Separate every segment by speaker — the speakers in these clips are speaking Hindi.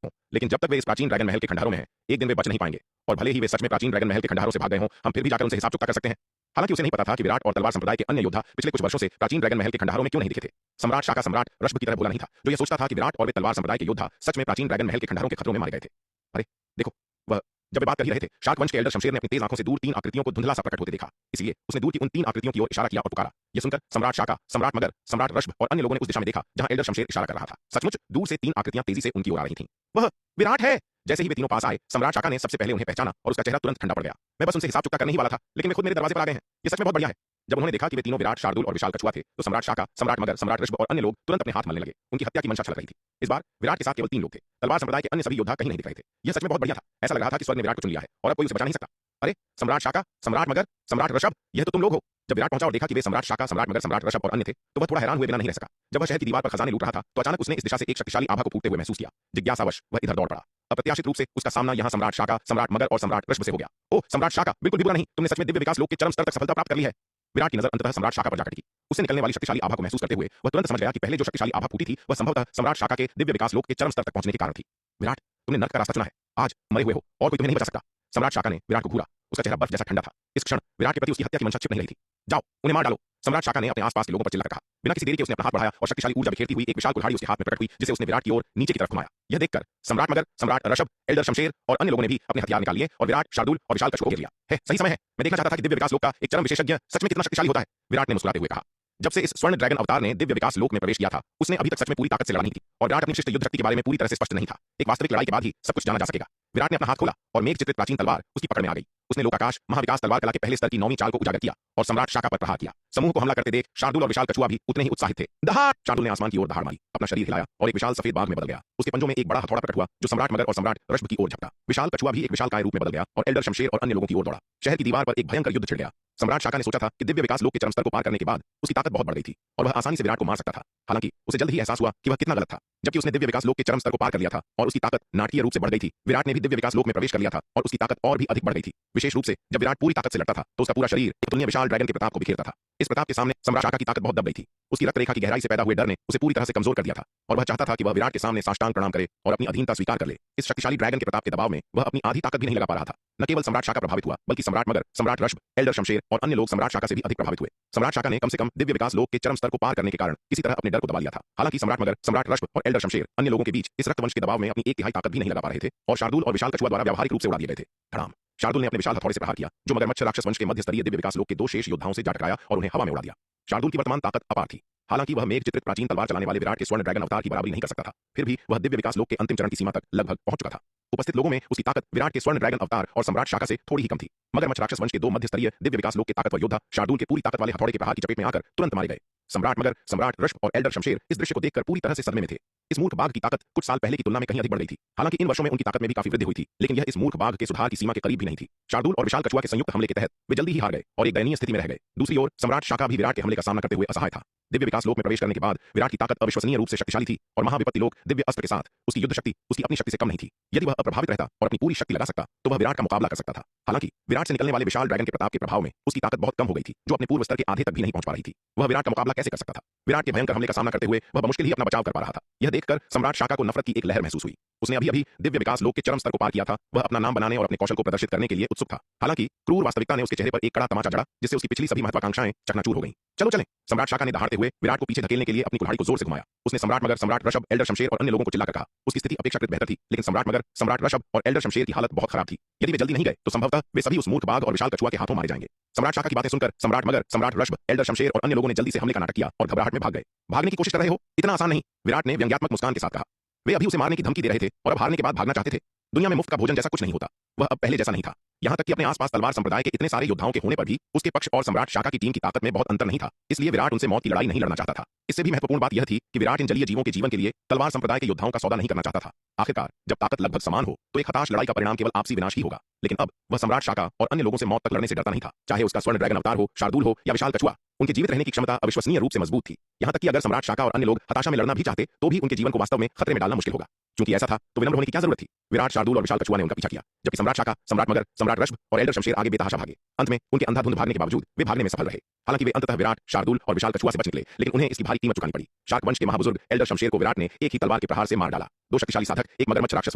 Speaker 1: हों, लेकिन जब तक वे इस प्राचीन ड्रैगन महल के खंडहरों में हैं, एक दिन वे बच नहीं पाएंगे। और भले ही वे सच में प्राचीन ड्रैगन महल के खंडहरों से भाग गए हों, हम फिर भी जाकर उनसे हिसाब चुकता कर सकते हैं। हालांकि उसे नहीं पता था कि विराट और तलवार संप्रदाय के अन्य योद्धा पिछले कुछ वर्षों से प्राचीन ड्रैगन महल के खंडहरों में क्यों नहीं दिखे थे। सम्राट शाका सम्राट रश्म की तरह बोला नहीं था, जो यह सोचता था कि विराट और वे तलवार संप्रदाय के योद्धा सच में प्राचीन ड्रैगन महल के खंडहरों के खतरों में मारे गए थे। अरे देखो, वह जब वे बात कर ही रहे थे, शाक वंश के एल्डर शमशेर ने अपनी तेज आंखों से दूर 3 आकृतियों को धुंधला सा प्रकट होते देखा। इसलिए उसने दूर की उन 3 आकृतियों की ओर इशारा किया और पुकारा। यह सुनकर सम्राट शाका, सम्राट मगर, सम्राट रश्म और अन्य लोगों ने उस दिशा में देखा जहां एल्डर शमशेर इशारा कर रहा था। सचमुच दूर से 3 आकृतियां तेजी से उनकी ओर आ रही थीं। वह विराट है। जैसे ही वे तीनों पास आए, सम्राट शाका ने सबसे पहले उन्हें पहचाना और उसका चेहरा तुरंत ठंडा पड़ गया। मैं बस उनसे हिसाब चुकता करने ही वाला था, लेकिन वे खुद मेरे दरवाजे पर आ गए हैं। ये सच में बहुत बढ़िया है। जब उन्होंने देखा कि वे तीनों विराट, शार्दुल और विशाल कछुआ थे, तो सम्राट शाका, सम्राट मगर, सम्राट ऋषभ और अन्य लोग तुरंत अपने हाथ मलने लगे। उनकी हत्या की मंशा छलक रही थी। इस बार विराट के साथ केवल 3 लोग थे। तलवार संप्रदाय के अन्य सभी योद्धा कहीं नहीं दिख रहे थे। यह सच में बहुत बढ़िया था। ऐसा लग रहा था कि स्वर्ग ने विराट को चुन लिया है और अब कोई उसे बचा नहीं सकता। अरे सम्राट शाका, सम्राट मगर, सम्राट ऋषभ, यह तो तुम लोग हो। जब विराट पहुंचा और देखा कि वे सम्राट शाका, सम्राट मगर, सम्राट ऋषभ और अन्य थे, तो वह थोड़ा हैरान हुए बिना नहीं रह सका। जब वह शहर की दीवार पर खजाने लूट रहा था, तो अचानक उसने इस दिशा से एक शक्तिशाली आभा को फूटते हुए महसूस किया। जिज्ञासावश वह इधर दौड़ पड़ा। अप्रत्याशित रूप से उसका सामना यहां सम्राट शाका, सम्राट मगर और सम्राट ऋषभ से हो गया। ओह सम्राट शाका, बिल्कुल भी बुरा नहीं, तुमने सच में दिव्य विकास लोक के चरम स्तर तक सफलता प्राप्त कर ली है। विराट की नजर अंततः सम्राट शाका पर जा टिकी। उससे निकलने वाली शक्तिशाली आभा को महसूस करते हुए वह तुरंत समझ गया कि पहले जो शक्तिशाली आभा फूटी थी, वह संभवतः सम्राट शाका के दिव्य विकास लोक के चरम स्तर तक पहुंचने के कारण थी। विराट, तुमने नर्क का रास्ता चुना है। आज मरे हुए हो और कोई तुम्हें नहीं बचा सकता। सम्राट शाका ने विराट को घूरा। उसका चेहरा बर्फ जैसा ठंडा था। इस क्षण विराट के प्रति उसकी हत्या की मंशा छिप नहीं रही थी। जाओ, उन्हें मार डालो। सम्राट शाका ने अपने आसपास के लोगों पर चिल्लाकर कहा। बिना किसी देरी के उसने अपना हाथ बढ़ाया और शक्तिशाली ऊर्जा बिखेरती हुई एक विशाल कुल्हाड़ी उसके हाथ में प्रकट हुई, जिसे उसने विराट की ओर नीचे की तरफ घुमाया। यह देखकर सम्राट मगर, सम्राट ऋषभ, एल्डर शमशेर और अन्य लोगों ने भी अपने हथियार निकाल लिए और विराट, शार्दुल और विशाल कछुआ को घेर लिया। है सही समय है। मैं देखना चाहता था कि दिव्य विकास लोक का एक चरम विशेषज्ञ सच में कितना शक्तिशाली होता है। विराट ने मुस्कुराते हुए कहा। जब से इस स्वर्ण ड्रैगन अवतार ने दिव्य विकास लोक में प्रवेश किया था, उसने अभी तक सच में पूरी ताकत से लड़ा नहीं थी और विराट अपनी विशिष्ट युद्ध शक्ति के बारे में पूरी तरह से स्पष्ट नहीं था। एक वास्तविक लड़ाई के बाद ही सब कुछ जाना जा सकेगा। विराट ने अपना हाथ खोला और मेघ चित्रित प्राचीन तलवार उसकी पकड़ में आ गई। उसने लोकाकाश महाविकास तलवार कला के पहले स्तर की 9वीं चाल को उजागर किया और सम्राट शाका पर प्रहार किया। समूह को हमला करते देख शार्दुल और विशाल कछुआ भी उतने ही उत्साहित थे। दहाड़! शार्दुल ने आसमान की ओर दहाड़ मारी, अपना शरीर हिलाया और एक विशाल सफेद बाघ में बदल गया। उसके पंजों में एक बड़ा हथौड़ा प्रकट हुआ जो सम्राट मगर और सम्राट ऋषभ की ओर झपटा। विशाल कछुआ भी एक विशालकाय रूप में बदल गया और एल्डर शमशेर और अन्य लोगों की ओर दौड़ा। शहर की दीवार पर एक भयंकर युद्ध छिड़ गया। सम्राट शाका ने सोचा था कि दिव्य विकास लोक के चरम स्तर को पार करने के बाद उसकी ताकत बहुत बढ़ गई थी और वह आसानी से विराट को मार सकता था। हालांकि उसे जल्द ही एहसास हुआ कि वह कितना गलत था। जबकि उसने दिव्य विकास लोक के चरम स्तर को पार कर लिया था और उसकी ताकत नाटकीय रूप से बढ़ गई थी, विराट ने भी दिव्य विकास लोक में प्रवेश कर लिया था और उसकी ताकत और भी अधिक बढ़ गई थी। विशेष रूप से जब विराट पूरी ताकत से लड़ता था, तो उसका पूरा शरीर एक तुल्य विशाल ड्रैगन के प्रताप को बिखेरता था। इस प्रताप के सामने सम्राट शाका की ताकत बहुत दब गई थी। उसकी रक्त रेखा की गहराई से पैदा हुए डर ने उसे पूरी तरह से कमजोर कर दिया था और वह चाहता था कि वह विराट के सामने साष्टांग प्रणाम करे और अपनी अधीनता स्वीकार कर ले। इस शक्तिशाली ड्रैगन के प्रताप के दबाव में वह अपनी आधी ताकत भी नहीं लगा पा रहा था। न केवल सम्राट शाका प्रभावित हुआ, बल्कि सम्राट मगर, सम्राट ऋषभ, एल्डर शमशेर और अन्य लोग सम्राट शाका से भी अधिक प्रभावित हुए। सम्राट शाका ने कम से कम दिव्य विकास लोक के चरम स्तर को पार करने के कारण किसी तरह अपने डर को दबा लिया था। हालांकि सम्राट मगर, सम्राट ऋषभ और एल्डर शमशेर अन्य लोगों के बीच इस रक्तवंश के दबाव में अपनी 1/3 ताकत भी नहीं लगा पा रहे थे और शार्दुल और विशाल कछुआ द्वारा व्यावहारिक रूप से उड़ा दिए गए थे। धड़ाम! शार्दुल ने अपने विशाल हथौड़े से प्रहार किया, जो मगरमच्छ राक्षस वंश के मध्य स्तरीय दिव्य विकास लोक के 2 शेष योद्धाओं से जा टकराया और उन्हें हवा में उड़ा दिया। शार्दुल की वर्तमान ताकत अपार थी। हालांकि वह मेघ चित्रित प्राचीन तलवार चलाने वाले विराट के स्वर्ण ड्रैगन अवतार की बराबरी नहीं कर सकता था, फिर भी वह दिव्य विकास लोक के अंतिम चरण की सीमा तक लगभग पहुंच चुका था। उपस्थित लोगों में उसकी ताकत विराट के स्वर्ण ड्रैगन अवतार और सम्राट शाका से थोड़ी ही कम थी। मगरमच्छ राक्षस वंश के 2 मध्य स्तरीय दिव्य विकास लोक के ताकतवर योद्धा शार्दुल के पूरी ताकत वाले हथौड़े के प्रहार की चपेट में आकर तुरंत मारे गए। सम्राट मगर, सम्राट ऋषभ और एल्डर शमशेर इस दृश्य को देखकर पूरी तरह से सदमे में थे। इस मूर्ख बाघ की ताकत कुछ साल पहले की तुलना में कहीं अधिक बढ़ गई थी। हालांकि इन वर्षों में उनकी ताकत में भी काफी वृद्धि हुई थी, लेकिन यह इस मूर्ख बाघ के सुधार की सीमा के करीब भी नहीं थी। शार्दुल और विशाल कछुआ के संयुक्त हमले के तहत वे जल्दी ही हार गए और एक दयनीय स्थिति में रह गए। दूसरी ओर सम्राट शाका भी विराट के हमले का सामना करते हुए असहाय था। दिव्य विकास लोक में प्रवेश करने के बाद विराट की ताकत अविश्वसनीय रूप से शक्तिशाली थी और महाविपत्ति लोक दिव्य अस्त्र के साथ उसकी युद्ध शक्ति उसकी अपनी शक्ति से कम नहीं थी। यदि वह अप्रभावित रहता और अपनी पूरी शक्ति लगा सकता, तो वह विराट का मुकाबला कर सकता था। हालांकि विराट से निकलने वाले विशाल ड्रैगन के प्रताप के प्रभाव में उसकी ताकत बहुत कम हो गई थी, जो अपने पूर्व स्तर के आधे तक भी नहीं पहुंच पा रही थी। वह विराट का मुकाबला कैसे कर सकता था? विराट के भयंकर हमले का सामना करते हुए वह बमुश्किल ही अपना बचाव कर पा रहा था। यह देखकर सम्राट शाका को नफरत की एक लहर महसूस हुई। उसने अभी दिव्य विकास लोक के चरम स्तर को पार किया था। वह अपना नाम बनाने और अपने कौशल को प्रदर्शित करने के लिए उत्सुक था। हालांकि क्रूर वास्तविकता ने उसके चेहरे पर एक कड़ा तमाचा जड़ा, जिससे उसकी पिछली सभी महत्वाकांक्षाएं चकनाचूर हो गईं। चलो चलें! सम्राट शाका ने दहाड़ते हुए विराट को पीछे धकेलने के लिए अपनी कुल्हाड़ी को जोर से घुमाया। उसने सम्राट मगर, सम्राट ऋषभ, एल्डर शमशेर और अन्य लोगों को चिल्लाकर कहा। उसकी स्थिति अपेक्षाकृत बेहतर थी, लेकिन सम्राट मगर, सम्राट ऋषभ और एल्डर शमशेर की हालत बहुत खराब थी। यदि वे जल्दी नहीं गए, तो संभवतः वे सभी उस मूर्ख बाघ और विशाल कछुआ के हाथों मारे जाएंगे। सम्राट शाका की बातें सुनकर सम्राट मगर, सम्राट ऋषभ, एल्डर शमशेर और अन्य लोगों ने जल्दी से हमले का नाटक किया और घबराहट में भाग गए। भागने की कोशिश कर रहे हो? इतना आसान नहीं, विराट ने व्यंग्यात्मक मुस्कान के साथ कहा। वे अभी उसे मारने की धमकी दे रहे थे और अब हारने के बाद भागना चाहते थे। दुनिया में मुफ्त का भोजन जैसा कुछ नहीं होता। वह अब पहले जैसा नहीं था। यहां तक कि अपने आसपास तलवार संप्रदाय के इतने सारे योद्धाओं के होने पर भी उसके पक्ष और सम्राट शाका की टीम की ताकत में बहुत अंतर नहीं था। इसलिए विराट उनसे मौत की लड़ाई नहीं लड़ना चाहता था। इससे भी महत्वपूर्ण बात यह थी कि विराट इन जलीय जीवों के जीवन के लिए तलवार संप्रदाय के योद्धाओं का सौदा नहीं करना चाहता था। आखिरकार जब ताकत लगभग समान हो, तो एक हताश लड़ाई का परिणाम केवल आपसी विनाश ही होगा। लेकिन अब वह सम्राट शाका और अन्य लोगों से मौत तक लड़ने से डरता नहीं था। चाहे उसका स्वर्ण ड्रैगन अवतार हो, शार्दुल हो या विशाल कछुआ, उनके जीवित रहने की क्षमता अविश्वसनीय रूप से मजबूत थी। यहां तक कि अगर सम्राट शाका और अन्य लोग हताशा में लड़ना भी चाहते, तो भी उनके जीवन को वास्तव में खतरे में डालना मुश्किल होगा। चूंकि ऐसा था तो विनम्र होने की क्या जरूरत थी। विराट, शार्दूल और विशाल कछुआ ने उनका पीछा किया, जबकि सम्राट शाका, सम्राट मगर, सम्राट रश्भ और एल्डर शमशेर आगे बेतहाशा भागे। अंत में उनके अंधाधुंध भागने के बावजूद वे भागने में सफल रहे। हालांकि वे अंततः विराट, शार्दूल और विशाल कछुआ से बच निकले, लेकिन उन्हें इसकी भारी कीमत चुकानी पड़ी। शार्क वंश के महाबुजुर्ग एल्डर शमशेर को विराट ने एक ही तलवार के प्रहार से मार डाला। दो शक्तिशाली साधक, एक मगरमच्छ राक्षस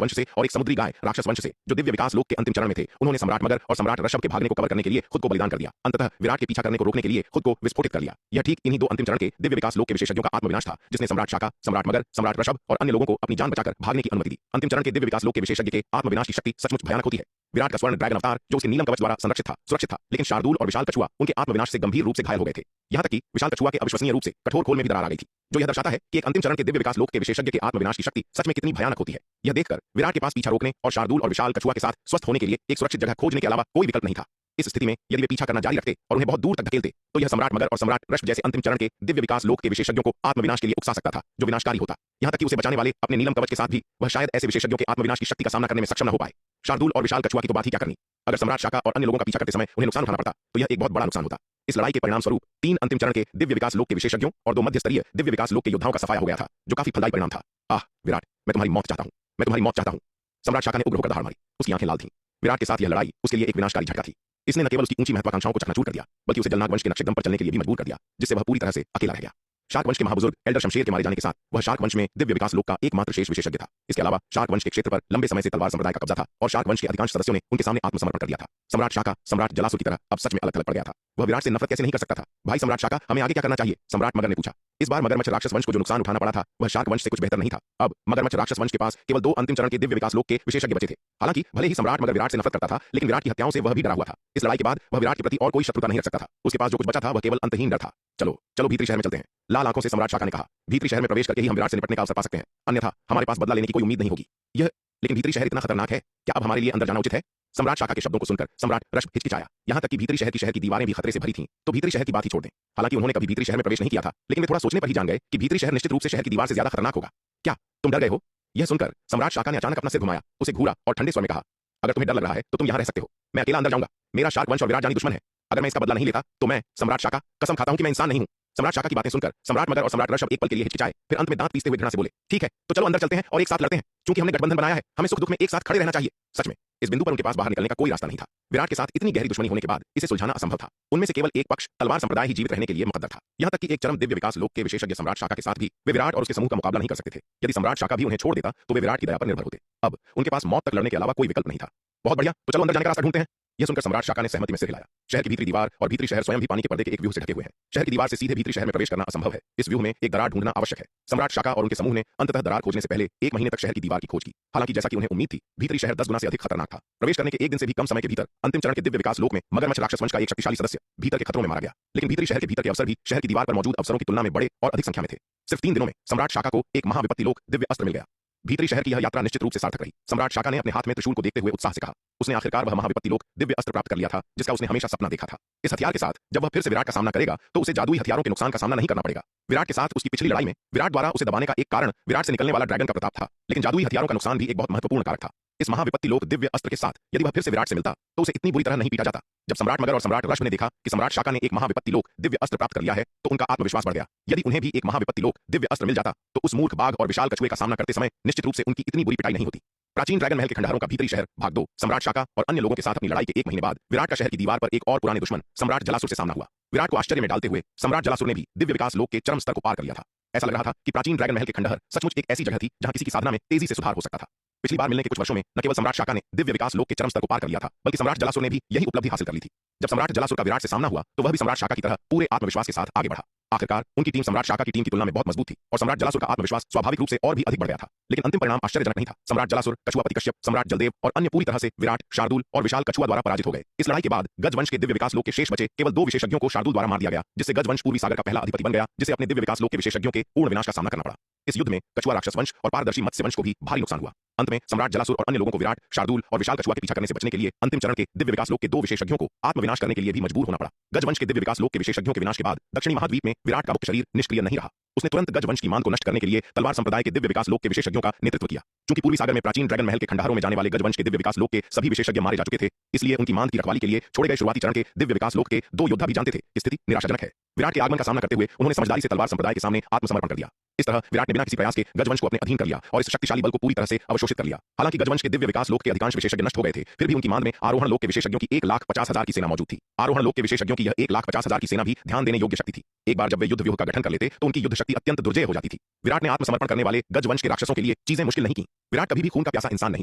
Speaker 1: वंश से और एक समुद्री गाय राक्षस वंश से, जो दिव्य विकास लोक के अंतिम चरण में थे, उन्होंने सम्राट मगर और सम्राट ऋषभ के भागने को कवर करने के लिए खुद को बलिदान कर दिया। अंततः विराट के पीछा करने को रोकने के लिए खुद को विस्फोटित कर लिया। यह ठीक इन्हीं दो अंतिम चरण के दिव्य विकास लोक के विशेषज्ञों का आत्मविनाश था, जिसने सम्राट शाका, सम्राट मगर, सम्राट ऋषभ और अन्य लोगों को अपनी जान बचाकर भागने की अनुमति दी। अंतिम चरण के दिव्य विकास लोक के विशेषज्ञ के आत्मविनाश की शक्ति सचमुच भयानक होती है। विराट का स्वर्ण ड्रैगन अवतार, जो उसके नीलम कवच द्वारा संरक्षित था, सुरक्षित था, लेकिन शार्दूल और विशाल कछुआ उनके आत्मविनाश से गंभीर रूप से घायल हो गए थे। यहां तक कि विशाल कछुआ के अविश्वसनीय रूप से कठोर खोल में भी दरार आ गई थी, जो यह दर्शाता है कि एक अंतिम चरण के दिव्य विकास लोक के विशेषज्ञ के आत्मविनाश की शक्ति सच में कितनी भयानक होती है। यह देखकर विराट के पास पीछा रोकने और शार्दूल और विशाल कछुआ के साथ स्वस्थ होने के लिए एक सुरक्षित जगह खोजने के अलावा कोई विकल्प नहीं था। इस स्थिति में यदि वे पीछा करना जारी रखते और उन्हें बहुत दूर तक धकेलते, तो यह सम्राट मगर और सम्राट रश्भ जैसे अंतिम चरण के दिव्य विकास लोक के विशेषज्ञों को आत्मविनाश के लिए उकसा सकता था, जो विनाशकारी होता। यहां तक कि उसे बचाने वाले अपने नीलम कवच के साथ भी वह शायद ऐसे विशेषज्ञों के आत्मविनाश की शक्ति का सामना करने में सक्षम न हो पाए। शार्दूल और विशाल कछुआ की तो बात ही क्या करनी। अगर सम्राट शाका और अन्य लोगों का पीछा करते समय उन्हें नुकसान उठाना पड़ता, तो यह एक बहुत बड़ा नुकसान होता। इस लड़ाई के परिणाम स्वरूप 3 अंतिम चरण के दिव्य विकास लोक के विशेषज्ञों और 2 मध्य स्तरीय दिव्य विकास लोक के योद्धाओं का सफाया हो गया था, जो काफी फलदायी परिणाम था। आह विराट, मैं तुम्हारी मौत चाहता हूं, मैं तुम्हारी मौत चाहता हूं। सम्राट शाका ने उग्र होकर दहाड़ मारी। उसकी आंखें लाल थीं। विराट के साथ यह लड़ाई उसके लिए एक विनाशकारी झटका थी। इसने न केवल उसकी ऊंची महत्वाकांक्षाओं को चकनाचूर कर दिया, बल्कि उसे जलनाग वंश के नक्शेकदम पर चलने के लिए भी मजबूर कर दिया, जिससे वह पूरी तरह से अकेला रह गया। शार्क वंश के महाबुजुर्ग एल्डर शमशेर के मारे जाने के साथ वह शार्क वंश में दिव्य विकास लोक का एकमात्र शेष विशेषज्ञ था। इसके अलावा शार्क वंश के क्षेत्र पर लंबे समय से तलवार संप्रदाय का कब्जा था और शार्क वंश के अधिकांश सदस्यों ने उनके सामने आत्मसमर्पण कर दिया था। सम्राट शाका सम्राट जलासुर की तरह अब सच में अलग थलग पड़ गया था। वह विराट से नफरत कैसे नहीं कर सकता था। भाई सम्राट शाका, हमें आगे क्या करना चाहिए? सम्राट मगर ने पूछा। इस बार मगरमच्छ राक्षस वंश को जो नुकसान उठाना पड़ा था, वह शार्क वंश से कुछ बेहतर नहीं था। अब मगरमच्छ राक्षस वंश के पास केवल 2 अंतिम चरण के दिव्य विकास लोक के विशेषज्ञ बचे थे। हालांकि भले ही सम्राट मगर विराट से नफरत करता था, लेकिन विराट की हत्याओं से वह भी डरा हुआ था। इस लड़ाई के बाद वह विराट के प्रति और कोई शत्रुता नहीं रख सकता था। उसके पास जो कुछ बचा था वह केवल अंतहीन डर था। चलो चलो भीतरी शहर में चलते हैं, लाल आंखों से सम्राट शाका ने कहा। भीतरी शहर में प्रवेश करके ही हम विराट से निपटने का अवसर पा सकते हैं, अन्यथा हमारे पास बदला लेने की कोई उम्मीद नहीं होगी। यह लेकिन भीतरी शहर इतना खतरनाक है, क्या अब हमारे लिए अंदर जाना उचित है? सम्राट शाका के शब्दों को सुनकर सम्राट रश्भ हिचकिचाया। यहां तक कि भीतरी शहर की दीवारें भी खतरे से भरी थीं, तो भीतरी शहर की बात ही छोड़ दें। हालांकि उन्होंने कभी भीतरी शहर में प्रवेश नहीं किया था, लेकिन वे थोड़ा सोचने पर ही जान गए कि भीतरी शहर निश्चित रूप से शहर की दीवार से ज्यादा खतरनाक होगा। क्या तुम डर गए हो? यह सुनकर सम्राट शाका ने अचानक अपना सिर घुमाया, उसे घूरा और ठंडे स्वर में कहा, अगर तुम्हें डर लग रहा है तो तुम यहां रह सकते हो, मैं अकेला अंदर जाऊंगा। मेरा शार्क वंश और विराट जानी दुश्मन है। अगर मैं इसका बदला नहीं लेता तो मैं सम्राट शाका कसम खाता हूं कि मैं इंसान नहीं हूं। सम्राट शाका की बातें सुनकर सम्राट मगर और सम्राट रश्भ एक पल के लिए हिचकिचाए, फिर अंत में दांत पीसते हुए घृणा से बोले, ठीक है तो चलो अंदर चलते हैं और एक साथ लड़ते हैं। क्योंकि हमने गठबंधन बनाया है, हमें सुख दुख में एक साथ खड़े रहना चाहिए। सच में इस बिंदु पर उनके पास बाहर निकलने का कोई रास्ता नहीं था। विराट के साथ इतनी गहरी दुश्मनी होने के बाद इसे सुलझाना असंभव था। उनमें से केवल एक पक्ष तलवार संप्रदाय ही जीवित रहने के लिए मुकद्दर था। यहां तक कि एक चरम दिव्य विकास लोक के विशेषज्ञ सम्राट शाका के साथ भी वे विराट और उसके समूह का मुकाबला नहीं कर सकते थे। यदि सम्राट शाका भी उन्हें छोड़ देता तो वे विराट की दया पर निर्भर होते। अब उनके पास मौत तक लड़ने के अलावा कोई विकल्प नहीं था। बहुत बढ़िया, तो चलो अंदर जाने का रास्ता ढूंढते हैं। यह सुनकर सम्राट शाका ने सहमति में सिर हिलाया। शहर की भीतरी दीवार और भीतरी शहर स्वयं भी पानी के पर्दे के एक व्यूह से ढके हुए हैं। शहर की दीवार से सीधे भीतरी शहर में प्रवेश करना असंभव है। इस व्यूह में एक दरार ढूंढना आवश्यक है। सम्राट शाका और उनके समूह ने अंततः दरार खोजने से पहले 1 महीने तक शहर की दीवार की खोज की। हालांकि जैसा कि उन्हें उम्मीद थी, भीतरी शहर 10 गुना से अधिक खतरनाक था। प्रवेश करने के 1 दिन से भी कम समय के भीतर अंतिम चरण के दिव्य विकास लोक में मगरमच्छ राक्षस वंश का एक शक्तिशाली सदस्य भीतर के खतरों में मारा गया। लेकिन भीतरी शहर के भीतर के अवसर भी शहर की दीवार पर मौजूद अवसरों की तुलना में बड़े और अधिक संख्या में थे। सिर्फ 3 दिनों में सम्राट शाका को एक महाविपत्ति लोक दिव्य अस्त्र मिल गया। भीतरी शहर की यह यात्रा निश्चित रूप से सार्थक रही। सम्राट शाका ने अपने हाथ में त्रिशूल को देखते हुए उत्साह से कहा। उसने आखिरकार वह महाविपत्ति लोक दिव्य अस्त्र प्राप्त कर लिया था, जिसका उसने हमेशा सपना देखा था। इस हथियार के साथ जब वह फिर से विराट का सामना करेगा, तो उसे जादुई हथियारों के नुकसान का सामना नहीं करना पड़ेगा। विराट के साथ उसकी पिछली लड़ाई में विराट द्वारा उसे दबाने का एक कारण विराट से निकलने वाला ड्रैगन का प्रताप था, लेकिन जादुई हथियारों का नुकसान भी एक बहुत महत्वपूर्ण कारक था। इस महाविपत्ति लोक दिव्य अस्त्र के साथ यदि वह फिर से विराट से मिलता, तो उसे इतनी बुरी तरह नहीं पीटा जाता। जब सम्राट मगर और सम्राट रश्भ ने देखा कि सम्राट शाका ने एक महाविपत्ति लोक दिव्य अस्त्र प्राप्त कर लिया है, तो उनका आत्मविश्वास बढ़ गया। यदि उन्हें भी एक महाविपत्ति लोक दिव्य अस्त्र मिल जाता, तो उस मूर्ख बाघ और विशाल कछुए का सामना करते समय निश्चित रूप से उनकी इतनी बुरी पिटाई नहीं होती। प्राचीन ड्रैगन महल के खंडहरों का भीतरी शहर भाग 2। सम्राट शाका और अन्य लोगों के साथ अपनी लड़ाई के 1 महीने बाद विराट का शहर की दीवार पर एक और पुराने दुश्मन सम्राट जलासुर से सामना हुआ। विराट को आश्चर्य में डालते हुए सम्राट जलासुर ने भी दिव्य विकास लोक के चरम स्तर को पार कर लिया था। ऐसा लग रहा था कि प्राचीन ड्रैगन महल के खंडहर सचमुच एक ऐसी जगह थी जहां किसी की साधना में तेजी से सुधार हो सकता था। पिछली बार मिलने के कुछ वर्षों में न केवल सम्राट शाका ने दिव्य विकास लोक के चरम स्तर को पार कर लिया था, बल्कि सम्राट जलासुर ने भी यही उपलब्धि हासिल कर ली थी। जब सम्राट जलासुर का विराट से सामना हुआ, तो वह भी सम्राट शाका की तरह पूरे आत्मविश्वास के साथ आगे बढ़ा। आखिरकार उनकी टीम सम्राट शाका की टीम की तुलना में बहुत मजबूत थी और सम्राट जलासुर का आत्मविश्वास स्वाभाविक रूप से और भी अधिक बढ़ गया था। लेकिन अंतिम परिणाम आश्चर्यजनक नहीं था। सम्राट जलासुर, कछुआपति कश्यप, सम्राट जलदेव और अन्य पूरी तरह से विराट, शार्दूल और विशाल कछुआ द्वारा पराजित हो गए। इस लड़ाई के बाद गज वंश के दिव्य विकास लोक के शेष बचे केवल 2 विशेषज्ञों को शार्दूल द्वारा मार दिया गया, जिससे गज वंश पूर्वी सागर का पहला अधिपति बन गया, जिसे अपने दिव्य विकास लोक के विशेषज्ञों के पूर्ण विनाश का सामना करना पड़ा। इस युद्ध में कछुआ राक्षस वंश और पारदर्शी मत्स्य वंश को भी भारी नुकसान हुआ। अंत में सम्राट जलासुर और अन्य लोगों को विराट, शार्दूल और विशाल कछुआ के पीछा करने से बचने के लिए अंतिम चरण के दिव्य विकास लोक के 2 विशेषज्ञों को आत्मविनाश करने के लिए भी मजबूर होना पड़ा। गज वंश के दिव्य विकास लोक के विशेषज्ञों के विनाश के बाद दक्षिणी महाद्वीप में विराट का मुख्य शरीर निष्क्रिय नहीं रहा। उसने तुरंत गज वंश की मान को नष्ट करने के लिए तलवार संप्रदाय के दिव्य विकास लोक के विशेषज्ञों का नेतृत्व किया। क्योंकि पूर्वी सागर में प्राचीन ड्रैगन महल के खंडहरों में जाने वाले गज वंश के दिव्य विकास लोक के सभी विशेषज्ञ मारे जा चुके थे, इसलिए उनकी मान की रखवाली के लिए छोड़े गए शुरुआती चरण के दिव्य विकास लोक के 2 योद्धा भी जानते थे कि स्थिति निराशाजनक है। विराट के आगमन का सामना करते हुए उन्होंने समझदारी से तलवार संप्रदाय के सामने आत्मसमर्पण कर दिया। इस तरह विराट ने बिना किसी प्रयास के गजवंश को अपने अधीन कर लिया और इस शक्तिशाली बल को पूरी तरह से अवशोषित कर लिया। हालांकि गजवंश के दिव्य विकास लोक के अधिकांश विशेषज्ञ नष्ट हो गए थे, फिर भी उनकी मांद में आरोहण लोक के विशेषज्ञों की 1,50,000 की सेना मौजूद थी। आरोहण लोक के विशेषज्ञों की यह 1,50,000 की सेना भी ध्यान देने योग्य शक्ति थी। एक बार जब वे युद्ध व्यूह का गठन कर लेते तो उनकी युद्ध शक्ति अत्यंत दुर्जय हो जाती थी। विराट ने आत्मसमर्पण करने वाले गजवंश के राक्षसों के लिए चीजें मुश्किल नहीं की। विराट कभी भी खून का प्यासा इंसान नहीं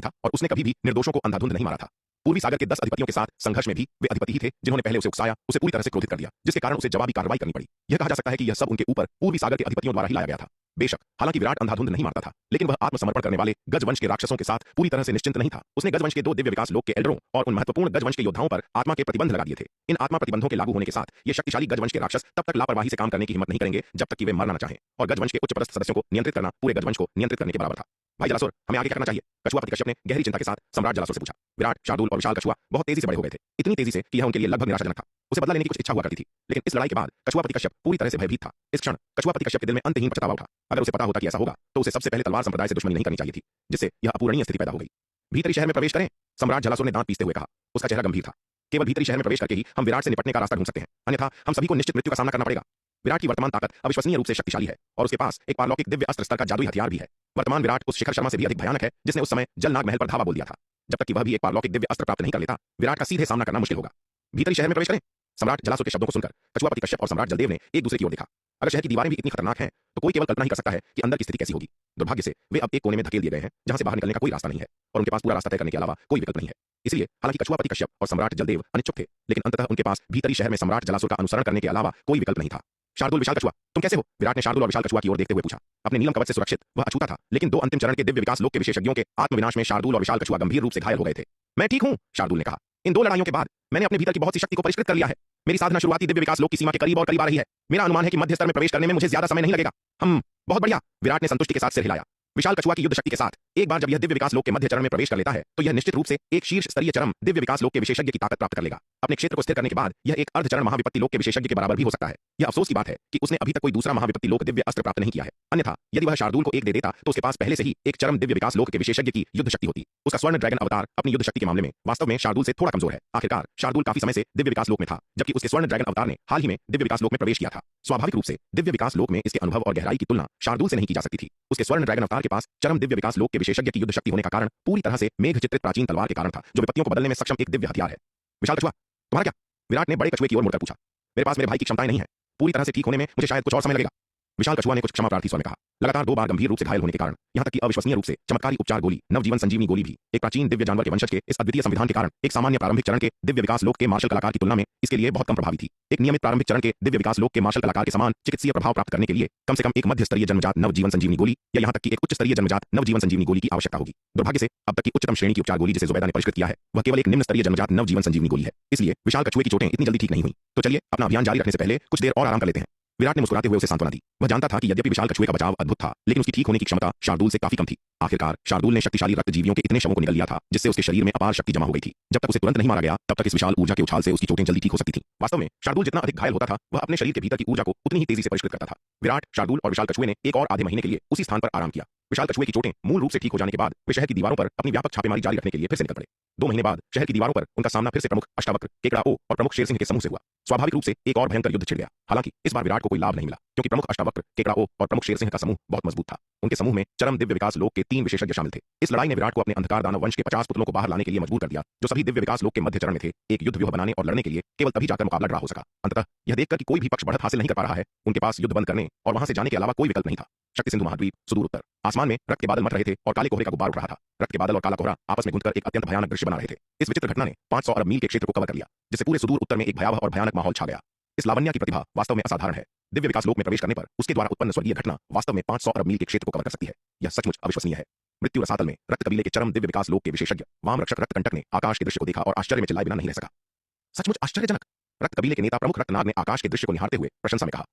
Speaker 1: था और उसने कभी भी निर्दोषों को अंधाधुंध नहीं मारा था। पूर्वी सागर के 10 अधिपतियों के साथ संघर्ष में भी वे अधिपति ही थे जिन्होंने पहले उसे उकसाया, उसे पूरी तरह से क्रोधित कर दिया, जिसके कारण उसे जवाबी कार्रवाई करनी पड़ी। यह कहा जा सकता है कि यह सब उनके ऊपर पूर्वी सागर के अधिपतियों द्वारा ही लाया गया था। बेशक हालांकि विराट अंधाधुंध नहीं मारता था, लेकिन वह आत्मसमर्पण करने वाले गजवंश के राक्षसों के साथ पूरी तरह से निश्चिंत नहीं था। उसने गजवंश के 2 दिव्य विकास लोक के एल्डरों और उन महत्वपूर्ण गजवंश के योद्धाओं पर आत्मा के प्रतिबंध लगा दिए थे। इन आत्मा प्रतिबंधों के लागू होने के साथ ये शक्तिशाली गजवंश के राक्षस तब तक लापरवाही से काम करने की हिम्मत नहीं करेंगे जब तक कि वे मरना न चाहें, और गजवंश के उच्च पदस्थ सदस्यों को नियंत्रित करना पूरे गजवंश को नियंत्रित करने के बराबर था। भाई जलासुर, हमें आगे क्या करना चाहिए? कछुआपति कश्यप ने गहरी चिंता के साथ सम्राट जलासुर से पूछा। विराट, शार्दूल और विशाल कछुआ बहुत तेजी से बड़े हो गए थे, इतनी तेजी से कि यह उनके लिए लगभग निराशाजनक था। उसे बदला लेने की कुछ इच्छा हुआ करती थी, लेकिन इस लड़ाई के बाद कछुआपति कश्यप पूरी तरह से भयभीत था। इस क्षण कछुआपति कश्यप के दिल में अंतहीन पछतावा उठा। अगर उसे पता होता कि ऐसा होगा तो उसे सबसे पहले तलवार संप्रदाय से दुश्मनी नहीं करनी चाहिए थी, जिससे यह अपूरणीय स्थिति पैदा हो गई। भीतरी शहर में प्रवेश करें, सम्राट जलासुर ने दांत पीसते हुए कहा। उसका चेहरा गंभीर था। केवल भीतरी शहर में प्रवेश करके ही हम विराट से निपटने का रास्ता ढूंढ सकते हैं, अन्यथा हम सभी को निश्चित मृत्यु का सामना करना पड़ेगा। विराट की वर्तमान ताकत अविश्वसनीय रूप से शक्तिशाली है और उसके पास एक पारलौकिक दिव्य अस्त्र स्तर का जादुई हथियार भी है। वर्तमान विराट उस शिखर शर्मा से भी अधिक भयानक है जिसने उस समय जलनाग महल पर धावा बोल दिया था। जब तक कि वह भी एक पारलौकिक दिव्य अस्त्र प्राप्त नहीं कर लेता, विराट का सीधे सामना करना मुश्किल होगा। भीतरी शहर में प्रवेश करें। सम्राट जलासुर के शब्दों को सुनकर कछुआपति कश्यप और सम्राट जलदेव ने एक दूसरे की ओर देखा। अगर शहर की दीवारें भी इतनी खतरनाक हैं तो कोई केवल कल्पना ही कर सकता है कि अंदर की स्थिति कैसी होगी। दुर्भाग्य से वे अब एक कोने में धकेल दिए गए हैं जहां से बाहर निकलने का कोई रास्ता नहीं है और उनके पास पूरा रास्ता तय करने के अलावा कोई विकल्प नहीं है। इसलिए हालांकि कछुआपति कश्यप और सम्राट जलदेव अनिच्छुक थे, लेकिन अंततः उनके पास भीतरी शहर में सम्राट जलासुर का अनुसरण करने के अलावा कोई विकल्प नहीं था। शार्दुल, विशाल कछुआ, तुम कैसे हो? विराट ने शार्दुल और विशाल कछुआ की ओर देखते हुए पूछा। अपने नीलम कवच से सुरक्षित वह अछूता था, लेकिन 2 अंतिम चरण के दिव्य विकास लोक के विशेषज्ञों के आत्मविनाश में शार्दुल और विशाल कछुआ गंभीर रूप से घायल हो गए थे। मैं ठीक हूं, शार्दुल ने कहा। इन 2 लड़ाइयों के बाद मैंने अपने भीतर की बहुत सी शक्ति को परिष्कृत कर लिया है। मेरी साधना शुरुआती दिव्य विकास लोक की सीमा के करीब और करीब आ रही है। मेरा अनुमान है कि मध्य स्तर में प्रवेश करने में मुझे ज्यादा समय नहीं लगेगा। हम बहुत बढ़िया, विराट ने संतुष्टि के साथ सिर हिलाया। विशाल कछुआ की युद्ध शक्ति के साथ एक बार जब यह दिव्य विकास लोक के मध्य चरण में प्रवेश कर लेता है तो यह निश्चित रूप से एक शीर्ष स्तरीय चरम दिव्य विकास लोक के विशेषज्ञ की ताकत प्राप्त कर लेगा। अपने क्षेत्र को स्थिर करने के बाद यह एक अर्धचरण महाविपत्ति लोक के विशेषज्ञ के बराबर भी हो सकता है। यह अफसोस की बात है कि उसने अभी तक कोई दूसरा महाविपत्ति लोक दिव्य अस्त्र प्राप्त नहीं किया है, अन्यथा यदि वह शार्दुल को एक दे देता तो उसके पास पहले से ही एक चरम दिव्य विकास लोक के विशेषज्ञ की युद्ध शक्ति होती। उसका स्वर्ण ड्रैगन अवतार अपनी युद्ध शक्ति के मामले में वास्तव में शार्दुल से थोड़ा कमजोर है। आखिरकार शार्दुल काफी समय से दिव्य विकास लोक में था, जबकि उसके स्वर्ण ड्रैगन अवतार ने हाल ही में दिव्य विकास लोक में प्रवेश किया था। स्वाभाविक रूप से दिव्य विकास लोक में इसके अनुभव और गहराई की तुलना शार्दुल से नहीं की जा सकती थी। उसके स्वर्ण ड्रैगन अवतार के पास चरम दिव्य विकास लोक के विशेषज्ञ की युद्ध शक्ति होने का कारण पूरी तरह से मेघ चित्रित प्राचीन तलवार के कारण था, जो विपत्तियों को बदलने में सक्षम एक दिव्य हथियार है। विशाल कछुआ, तुम्हारा क्या? विराट ने बड़े कछुए की ओर मुड़कर पूछा। मेरे पास मेरे भाई की क्षमताएं नहीं है, पूरी तरह से ठीक होने में मुझे शायद कुछ और समय लगेगा। विशाल कछुआ ने कुछ क्षमा प्रार्थी स्वर में कहा। लगातार 2 बार गंभीर रूप से घायल होने के कारण, यहां तक कि अविश्वसनीय रूप से चमत्कारी उपचार गोली नवजीवन संजीवनी गोली भी एक प्राचीन दिव्य जानवर के वंशज के इस अद्वितीय संविधान के कारण एक सामान्य प्रारंभिक चरण के दिव्य विकास लोक के मार्शल कलाकार की तुलना में इसके लिए बहुत कम प्रभावी थी। एक नियमित प्रारंभिक चरण के दिव्य विकास लोक के मार्शल कलाकार के समान चिकित्सीय प्रभाव प्राप्त करने के लिए कम से कम एक मध्य स्तरीय जन्मजात नवजीवन संजीवनी गोली या यहां तक कि एक उच्च स्तरीय जन्मजात नवजीवन संजीवनी गोली की आवश्यकता होगी। दुर्भाग्य से अब तक की उच्चतम श्रेणी की उपचार गोली जिसे जुबैदा ने परिष्कृत किया है वह केवल एक निम्न स्तरीय जन्मजात नवजीवन संजीवनी गोली है। इसलिए विशाल कछुए की चोटें इतनी जल्दी ठीक नहीं हुई। तो चलिए अपना अभियान जारी रखने से पहले कुछ देर और आराम कर लेते हैं। विराट ने मुस्कुराते हुए उसे सांत्वना दी। वह जानता था कि यद्यपि विशाल कछुए का बचाव अद्भुत था, लेकिन उसकी ठीक होने की क्षमता शार्दुल से काफी कम थी। आखिरकार शार्दुल ने शक्तिशाली रक्त जीवियों के इतने शवों को निगल लिया था जिससे उसके शरीर में अपार शक्ति जमा हो गई थी। जब तक उसे तुरंत नहीं मारा गया तब तक इस विशाल ऊर्जा के उछाल से उसकी चोटें जल्दी ठीक हो सकती थी। वास्तव में शार्दुल जितना अधिक घायल होता था वह अपने शरीर के भीतर की ऊर्जा को उतनी ही तेजी से परिष्कृत करता था। विराट, शार्दुल और विशाल कछुए ने एक और आधे महीने के लिए उसी स्थान पर आराम किया। विशाल कछुए की चोटें मूल रूप से ठीक हो जाने के बाद वे शहर की दीवारों पर अपनी व्यापक छापेमारी जारी रखने के लिए फिर से निकल पड़े। 2 महीने बाद शहर की दीवारों पर उनका सामना फिर से प्रमुख अष्टावक्र, केकड़ाओ और प्रमुख शेरसिंह के समूह से हुआ। स्वाभाविक रूप से एक और भयंकर युद्ध छिड़ गया। हालांकि इस बार विराट को कोई लाभ नहीं मिला, क्योंकि प्रमुख अष्टावक्र, केकड़ाओ और प्रमुख शेरसिंह का समूह बहुत मजबूत था। उनके समूह में चरम दिव्य विकास लोक के 3 विशेषज्ञ शामिल थे। इस लड़ाई ने विराट को अपने अंधकार दानव वंश के 50 पुतलों को बाहर लाने के लिए मजबूर कर दिया, जो सभी दिव्य विकास लोक के मध्य चरण में थे। एक युद्ध व्यूह बनाने और लड़ने के लिए केवल तभी जाकर मुकाबला ड्रा हो सका। अंततः यह देखकर कि कोई भी पक्ष बढ़त हासिल नहीं कर पा रहा है, उनके पास युद्ध बंद करने और वहां से जाने के अलावा कोई विकल्प नहीं था। शक्ति सिंधु महाद्वीप, सुदूर उत्तर। आसमान में रक्त के बादल मच रहे थे और काले कोहरे का गुब्बार उठ रहा था। रक्त के बादल और काला कोहरा आपस में घुलकर एक अत्यंत भयानक दृश्य बना रहे थे। इस विचित्र घटना ने 500 अरब मील के क्षेत्र को कवर कर लिया, जिससे पूरे सुदूर उत्तर में एक भयावह और भयानक माहौल छा गया। इस लावण्य की प्रतिभा वास्तव में असाधारण है। दिव्य विकास लोक में प्रवेश करने पर उसके द्वारा उत्पन्न स्वर्गीय घटना वास्तव में 500 अरब मील के क्षेत्र को कवर कर सकती है। यह सचमुच अविश्वसनीय है। मृत्यु रसातल में रक्त कबीले के चरम दिव्य विकास लोक के विशेषज्ञ वाम रक्षक रक्तकंटक ने आकाश के दृश्य को देखा और आश्चर्य में चिल्लाए बिना नहीं रह सका। सचमुच आश्चर्यजनक! रक्त कबीले के नेता प्रमुख रक्तनाग ने आकाश के दृश्य को निहारते हुए प्रशंसा में कहा।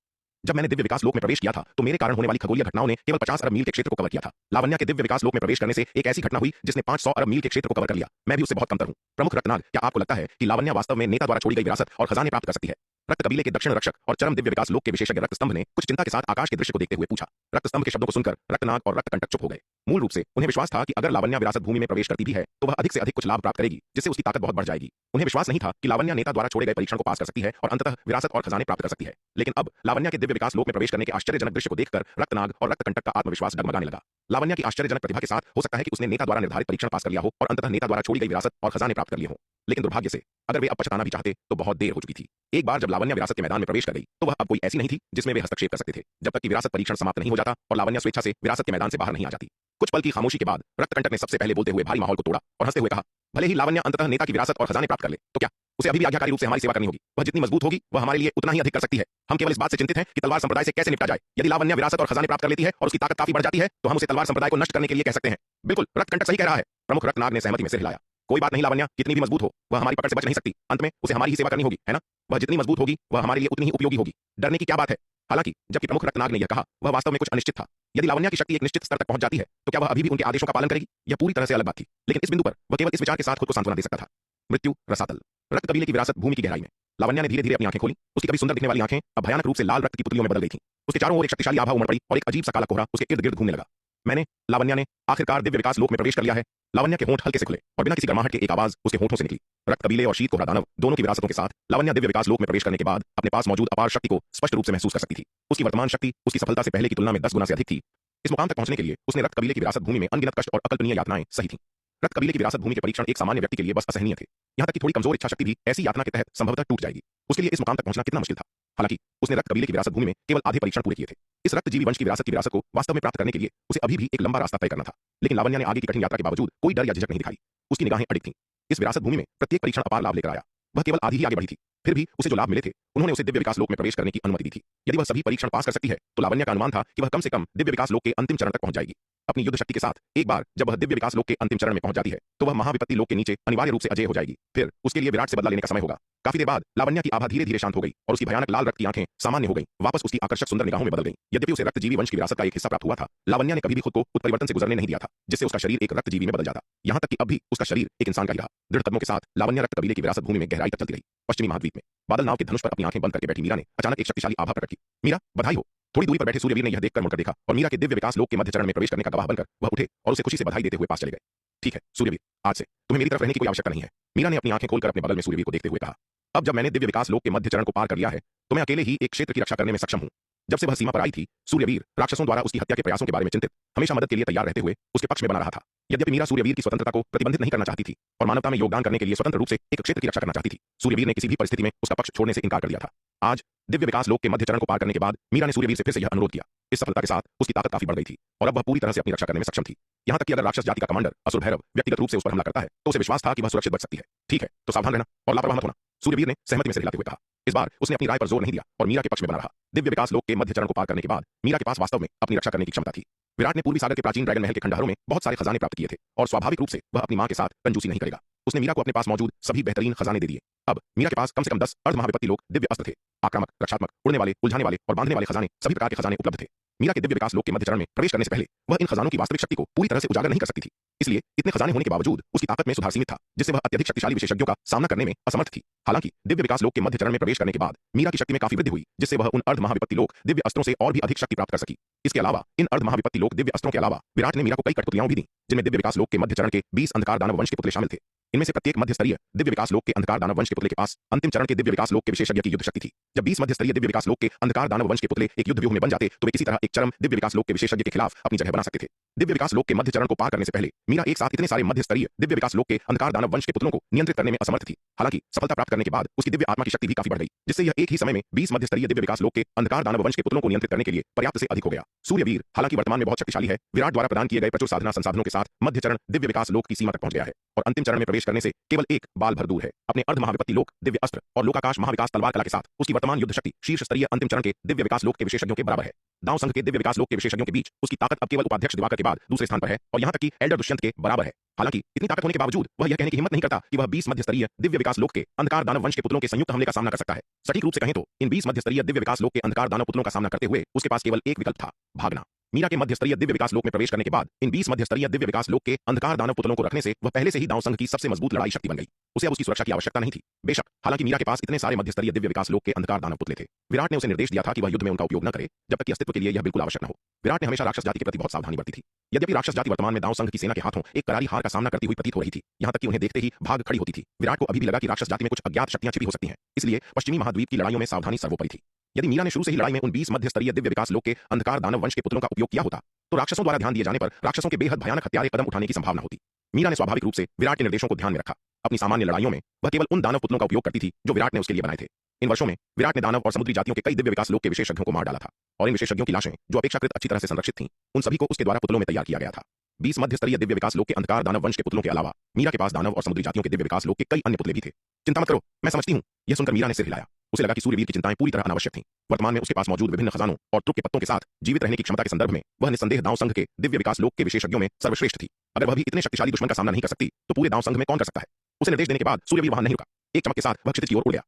Speaker 1: जब मैंने दिव्य विकास लोक में प्रवेश किया था तो मेरे कारण होने वाली खगोलीय घटनाओं ने केवल 50 अरब मील के क्षेत्र को कवर किया था। लावण्य के दिव्य विकास लोक में प्रवेश करने से एक ऐसी घटना हुई जिसने 500 अरब मील के क्षेत्र को कवर कर लिया। मैं भी उससे बहुत कमतर हूं। प्रमुख रत्नाग, क्या आपको लगता है कि लावण्य वास्तव में नेता द्वारा छोड़ी गई विरासत और खजाने प्राप्त कर सकती है? रक्त कबीले के दक्षिण रक्षक और चरम दिव्य विकास लोक के विशेषज्ञ रक्तस्तंभ ने कुछ चिंता के साथ आकाश के दृश्य को देखते हुए पूछा। रक्तस्तंभ के शब्दों को सुनकर रक्तनाग और रक्तकंटक चुप हो गए। मूल रूप से उन्हें विश्वास था कि अगर लावण्या विरासत भूमि में प्रवेश करती भी है तो वह अधिक से अधिक कुछ लाभ प्राप्त करेगी, जिससे उसकी ताकत बहुत बढ़ जाएगी। उन्हें विश्वास नहीं था कि लावण्या नेता द्वारा छोड़े गए परीक्षण को पास कर सकती है और अंततः विरासत और खजाने प्राप्त कर सकती है। लेकिन अब लावण्या के दिव्य विकास लोक में प्रवेश करने के आश्चर्यजनक दृश्य को देखकर रक्तनाग और रक्तकंटक का आत्मविश्वास डगमगाने लगा। लावण्या की आश्चर्यजनक प्रतिभा के साथ हो सकता है कि उसने नेता द्वारा निर्धारित परीक्षण पास कर लिया हो और अंततः नेता द्वारा छोड़ी गई विरासत और खजाने प्राप्त कर लिए हो। लेकिन दुर्भाग्य से अगर वे अब पछताना भी चाहते तो बहुत देर हो चुकी थी। एक बार जब लावण्या विरासत के मैदान में प्रवेश कर गई तो वह अब कोई ऐसी नहीं थी जिसमें वे हस्तक्षेप कर सकते थे, जब तक कि विरासत परीक्षण समाप्त नहीं हो जाता और लावण्या स्वेच्छा से विरासत के मैदान से बाहर नहीं आ जाती। कुछ पल की खामोशी के बाद रक्तकंटक ने सबसे पहले बोलते हुए भारी माहौल को तोड़ा और हंसते हुए कहा, भले ही लावण्या अंततः नेता की विरासत और खजाने प्राप्त कर ले तो क्या, उसे अभी भी आज्ञाकारी रूप से हमारी सेवा करनी होगी। वह जितनी मजबूत होगी वह हमारे लिए उतना ही अधिक कर सकती है। हम केवल इस बात से चिंतित हैं कि तलवार संप्रदाय से कैसे निपटा जाए। यदि लावण्या विरासत और खजाने प्राप्त कर लेती है और उसकी ताकत काफी बढ़ जाती है तो हम उसे तलवार संप्रदाय को नष्ट करने के लिए कह सकते हैं। बिल्कुल, रक्तकंटक सही कह रहा है। प्रमुख रक्तनाग ने सहमति में सिर हिलाया। कोई बात नहीं, लावण्या कितनी भी मजबूत हो वह हमारी पकड़ से बच नहीं सकती। अंत में उसे हमारी ही सेवा करनी होगी, है ना। वह जितनी मजबूत होगी वह हमारे लिए उतनी ही उपयोगी होगी। डरने की क्या बात है। हालांकि जबकि प्रमुख रक्तनाग ने यह कहा वह वास्तव में कुछ अनिश्चित था। यदि लावण्या की शक्ति एक निश्चित स्तर तक पहुंच जाती है तो क्या वह अभी भी उनके आदेशों का पालन करेगी, यह पूरी तरह से अलग बात थी। लेकिन इस बिंदु पर वह केवल इस विचार के साथ खुद को सांत्वना दे सकता था। मृत्यु रसातल। रक्त कबीले की विरासत भूमि की गहराई में लावण्या ने धीरे धीरे अपनी आंखें खोली। उसकी कभी सुंदर दिखने वाली आंखें अब भयानक रूप से लाल रक्त की पुतलियों में बदल गई थीं। उसके चारों ओर एक शक्तिशाली आभा उमड़ पड़ी और एक अजीब सा काला कोहरा उसके इर्द गिर्द घूमने लगा। मैंने, लावण्या ने आखिरकार दिव्य विकास लोक में प्रवेश कर लिया है। लावण्या के होंठ हल्के से खुले और बिना किसी गर्माहट के एक आवाज उसके होंठों से निकली। रक्त कबीले और शीत कोहरा दानव दोनों की विरासतों के साथ लावण्या दिव्य विकास लोक में प्रवेश करने के बाद अपने पास मौजूद अपार शक्ति को स्पष्ट रूप से महसूस कर सकती थी। उसकी वर्तमान शक्ति उसकी सफलता से पहले की तुलना में 10 गुना से अधिक थी। इस मुकाम तक पहुंचने के लिए उसने रक्त कबीले की विरासत भूमि में अनगिनत कष्ट और अकल्पनीय यातनाएं सही थीं। रक्त कबीले की विरासत भूमि के परीक्षण एक सामान्य व्यक्ति के लिए बस असहनीय थे। यहाँ तक कि थोड़ी कमजोर इच्छा शक्ति भी ऐसी यातना के तहत संभवतः टूट जाएगी। उसके लिए इस मुकाम तक पहुंचना कितना मुश्किल था। हालांकि उसने रक्त कबीले की विरासत भूमि में केवल आधे परीक्षण पूरे किए थे। इस रक्तजीवी वंश की विरासत को वास्तव में प्राप्त करने के लिए उसे अभी भी एक लंबा रास्ता तय करना था। लेकिन लावण्या ने आगे की कठिन यात्रा के बावजूद कोई डर या झिझक नहीं दिखाई। उसकी निगाहें अडिग थीं। इस विरासत भूमि में प्रत्येक परीक्षण अपार लाभ लेकर आया। वह केवल आधी ही आगे बढ़ी थी, फिर भी उसे जो लाभ मिले थे उन्होंने उसे दिव्य विकास लोक में प्रवेश करने की अनुमति दी थी। यदि वह सभी परीक्षण पास कर सकती है तो लावण्या का अनुमान था कि वह कम से कम दिव्य विकास लोक के अंतिम चरण तक पहुंच जाएगी। अपनी युद्ध शक्ति के साथ एक बार जब वह दिव्य विकास लोक के अंतिम चरण में पहुंच जाती है तो वह महाविपत्ति लोक के नीचे अनिवार्य रूप से अजय हो जाएगी। फिर उसके लिए विराट से बदला लेने का समय होगा। काफी देर बाद लावण्या की आभा धीरे धीरे शांत हो गई और उसकी भयानक लाल रक्त की आंखें सामान्य हो गईं। वापस उसकी आकर्षक सुंदर निगाहों में बदल गईं। यद्यपि उसे रक्तजीवी वंश की विरासत का एक हिस्सा प्राप्त हुआ था, लावण्या ने कभी भी खुद को उस परिवर्तन से गुजरने नहीं दिया था जिससे उसका शरीर एक रक्तजीवी में बदल जाता। यहाँ तक कि अब भी उसका शरीर एक इंसान का ही रहा। दृढ़ कदमों के साथ लावण्या रक्त कबीले की विरासत भूमि में गहराई तक चलती रही। पश्चिमी महाद्वीप में बादल नाव के धनुष पर अपनी आंखें बंद करके बैठी मीरा ने अचानक एक शक्तिशाली आभा प्रकट की। मीरा, बधाई हो। थोड़ी दूरी पर बैठे सूर्यवीर ने यह देखकर मुड़कर देखा और मीरा के दिव्य विकास लोक के मध्य चरण में प्रवेश करने का गवाह बनकर वह उठे और उसे खुशी से बधाई देते हुए पास चले गए। ठीक है सूर्यवीर, आज से तुम्हें मेरी तरफ रहने की कोई आवश्यकता नहीं है। मीरा ने अपनी आंखें खोलकर अपने बगल में सूर्यवीर को देखते हुए कहा, अब जब मैंने दिव्य विकास लोक के मध्य चरण को पार कर लिया है तो मैं अकेले ही एक क्षेत्र की रक्षा करने में सक्षम हूं। जब से वह सीमा पर आई थी, सूर्यवीर राक्षसों द्वारा उसकी हत्या के प्रयासों के बारे में चिंतित, हमेशा मदद के लिए तैयार रहते हुए उसके पक्ष में बना रहा था। यद्यपि मीरा सूर्यवीर की स्वतंत्रता को प्रतिबंधित नहीं करना चाहती थी और मानवता में योगदान करने के लिए स्वतंत्र रूप से एक क्षेत्र की रक्षा करना चाहती थी, सूर्यवीर ने किसी भी परिस्थिति में उसका पक्ष छोड़ने से इनकार कर दिया था। आज दिव्य विकास लोक के मध्य चरण को पार करने के बाद मीरा ने सूर्यवीर से फिर से यह अनुरोध किया। इस सफलता के साथ उसकी ताकत काफी बढ़ गई थी और अब वह पूरी तरह से अपनी रक्षा करने में सक्षम थी। यहाँ तक कि अगर राक्षस जाति का कमांडर असुर भैरव व्यक्तिगत रूप से उस पर हमला करता है तो उसे विश्वास था कि वह सुरक्षित बच सकती है। ठीक है, तो सावधान रहना और लापरवाह मत होना, सूर्यवीर ने सहमति में सिर हिलाते हुए कहा। इस बार उसने अपनी राय पर जोर नहीं दिया और मीरा के पक्ष में बना रहा। दिव्य विकास लोक के मध्य चरण को पार करने के बाद मीरा के पास वास्तव में अपनी रक्षा करने की क्षमता थी। विराट ने पूर्वी सागर के प्राचीन ड्रैगन महल के खंडहरों में बहुत सारे खजाने प्राप्त किए थे और स्वाभाविक रूप से वह अपनी मां के साथ कंजूसी नहीं करेगा। उसने मीरा को अपने पास मौजूद सभी बेहतरीन खजाने दे दिए। अब मीरा के पास कम से कम 10 अर्ध महाविपत्ति लोक दिव्य अस्त्र थे। आक्रामक, रक्षात्मक, उड़ने वाले, उलझाने वाले और बांधने वाले खजाने, सभी प्रकार के खजाने उपलब्ध थे। मीरा के दिव्य विकास लोक के मध्य चरण में प्रवेश करने से पहले वह इन खजानों की वास्तविक शक्ति को पूरी तरह से उजागर नहीं कर सकती थी। इसलिए इतने खजाने होने के बावजूद उसकी ताकत में सुधार सीमित था, जिससे वह अत्यधिक शक्तिशाली विशेषज्ञों का सामना करने में असमर्थ थी। हालांकि दिव्य विकास लोक के मध्य चरण में प्रवेश करने के बाद मीरा की शक्ति में काफी वृद्धि हुई, जिससे वह उन अर्ध महाविपत्ति लोक दिव्य अस्त्रों से और भी अधिक शक्ति प्राप्त कर सकी। इसके अलावा इन अर्ध महाविपत्ति लोक दिव्य अस्त्रों के अलावा विराट ने मीरा को कई कठपुतलियां भी दी, जिनमें दिव्य विकास लोक के मध्य चरण के 20 अंधकार दानव वंश के पुतले शामिल थे। इनमें से प्रत्येक मध्य स्तरीय दिव्य विकास लोक के अंधकार दानव वंश के पुतले के पास अंतिम चरण के दिव्य विकास लोक के विशेषज्ञ की युद्ध शक्ति थी। जब 20 मध्य स्तरीय दिव्य विकास लोक के अंधकार दानव वंश के पुतले एक युद्ध व्यूह में बन जाते तो वे किसी तरह एक चरम दिव्य विकास लोक के विशेषज्ञ के खिलाफ अपनी जगह बना सकते थे। दिव्य विकास लोक के मध्य चरण को पार करने से पहले मीरा एक साथ इतने सारे मध्य स्तरीय दिव्य विकास लोक के अंधकार दानव वंश के पुतलों को नियंत्रित करने में असमर्थ थी। हालांकि सफलता प्राप्त करने के बाद उसकी दिव्य आत्मा की शक्ति भी काफी बढ़ गई, जिससे यह एक ही समय में 20 मध्य स्तरीय दिव्य विकास लोक के अंधकार दानव वंश के पुतलों को नियंत्रित करने के लिए पर्याप्त से अधिक हो गया। सूर्यवीर हालांकि वर्तमान में बहुत शक्तिशाली है, विराट द्वारा प्रदान किए गए प्रचुर साधना संसाधनों के साथ मध्य चरण दिव्य विकास लोक की सीमा तक पहुंच गया है और अंतिम चरण में प्रवेश करने से केवल एक बाल भर दूर है। अपने अर्ध महाविपत्ति लोक दिव्य अस्त्र और लोकाकाश महाविकास तलवार कला के साथ उसकी वर्तमान युद्ध शक्ति शीर्ष स्तरीय अंतिम चरण के दिव्य विकास लोक के विशेषज्ञों के बराबर है। दांव संघ के दिव्य विकास लोक के विशेषज्ञों के बीच उसकी ताकत अब केवल उपाध्यक्ष दिवाकर के बाद दूसरे स्थान पर है और यहाँ तक कि एल्डर दुष्यंत के बराबर है। हालांकि इतनी ताकत होने के बावजूद वह यह कहने की हिम्मत नहीं करता कि वह 20 मध्य स्तरीय दिव्य विकास लोक के अंधकार दानव वंश के पुतलों के संयुक्त हमले का सामना कर सकता है। सटीक रूप से कहें तो इन 20 मध्य स्तरीय दिव्य विकास लोक के अंधकार दानव पुतलों का सामना करते हुए उसके पास केवल एक विकल्प था, भागना। मीरा के मध्य स्तरीय दिव्य विकास लोक में प्रवेश करने के बाद इन 20 मध्य स्तरीय दिव्य विकास लोक के अंधकार दानव पुतलों को रखने से वह पहले से ही दांव संघ की सबसे मजबूत लड़ाई शक्ति बन गई। उसे अब उसकी सुरक्षा की आवश्यकता नहीं थी। बेशक हालांकि मीरा के पास इतने सारे मध्य स्तरीय दिव्य विकास लोक के अंधकार दानव पुतले थे, विराट ने उसे निर्देश दिया था कि वह युद्ध में उनका उपयोग न करे जब तक कि अस्तित्व के लिए यह बिल्कुल आवश्यक न हो। विराट ने हमेशा राक्षस जाति के प्रति बहुत सावधानी बरती थी। यद्यपि राक्षस जाति वर्तमान में दांव संघ की सेना के हाथों एक करारी हार का सामना करती हुई प्रतीत हो रही थी, यहां तक कि उन्हें देखते ही भाग खड़ी होती थी, विराट को अभी भी लगा कि राक्षस जाति में कुछ अज्ञात शक्तियां छिपी हो सकती हैं। इसलिए पश्चिमी महाद्वीप की लड़ाइयों में सावधानी सर्वोपरि थी। यदि मीरा ने शुरू से ही लड़ाई में उन 20 मध्य स्तरीय दिव्य विकास लोक के अंधकार दानव वंश के पुतलों का उपयोग किया होता तो राक्षसों द्वारा ध्यान दिए जाने पर राक्षसों के बेहद भयानक हत्यारे कदम उठाने की संभावना होती। मीरा ने स्वाभाविक रूप से विराट के निर्देशों को ध्यान में रखा। अपनी सामान्य लड़ाइयों में वह केवल उन दानव पुतलों का उपयोग करती थी जो विराट ने उसके लिए बनाए थे। इन वर्षों में विराट ने दानव और समुद्री जातियों के कई दिव्य विकास लोक के विशेषज्ञों को मार डाला था और इन विशेषज्ञों की लाशें जो अपेक्षाकृत अच्छी तरह से संरक्षित थीं, उन सभी को उसके द्वारा पुतलों में तैयार किया गया था। 20 मध्य स्तरीय दिव्य विकास लोक के अंधकार दानव वंश के पुतलों के अलावा मीरा के पास दानव और समुद्री जातियों के दिव्य विकास लोक के कई अन्य पुतले भी थे। चिंता मत करो, मैं समझती हूँ। यह सुनकर मीरा ने सिर हिलाया। उसे लगा कि सूर्यवीर की चिंताएं पूरी तरह अनावश्यक थीं। वर्तमान में उसके पास मौजूद विभिन्न खजानों और ट्रुक के पत्तों के साथ जीवित रहने की क्षमता के संदर्भ में वह निस्संदेह दांव संघ के दिव्य विकास लोक के विशेषज्ञों में सर्वश्रेष्ठ थी। अगर वह भी इतने शक्तिशाली दुश्मन का सामना नहीं कर सकती तो पूरे दांव संघ में कौन कर सकता है। उसे निर्देश देने के बाद सूर्यवीर वहां नहीं रुका। एक चमक के साथ वह क्षितिज की ओर उड़ गया।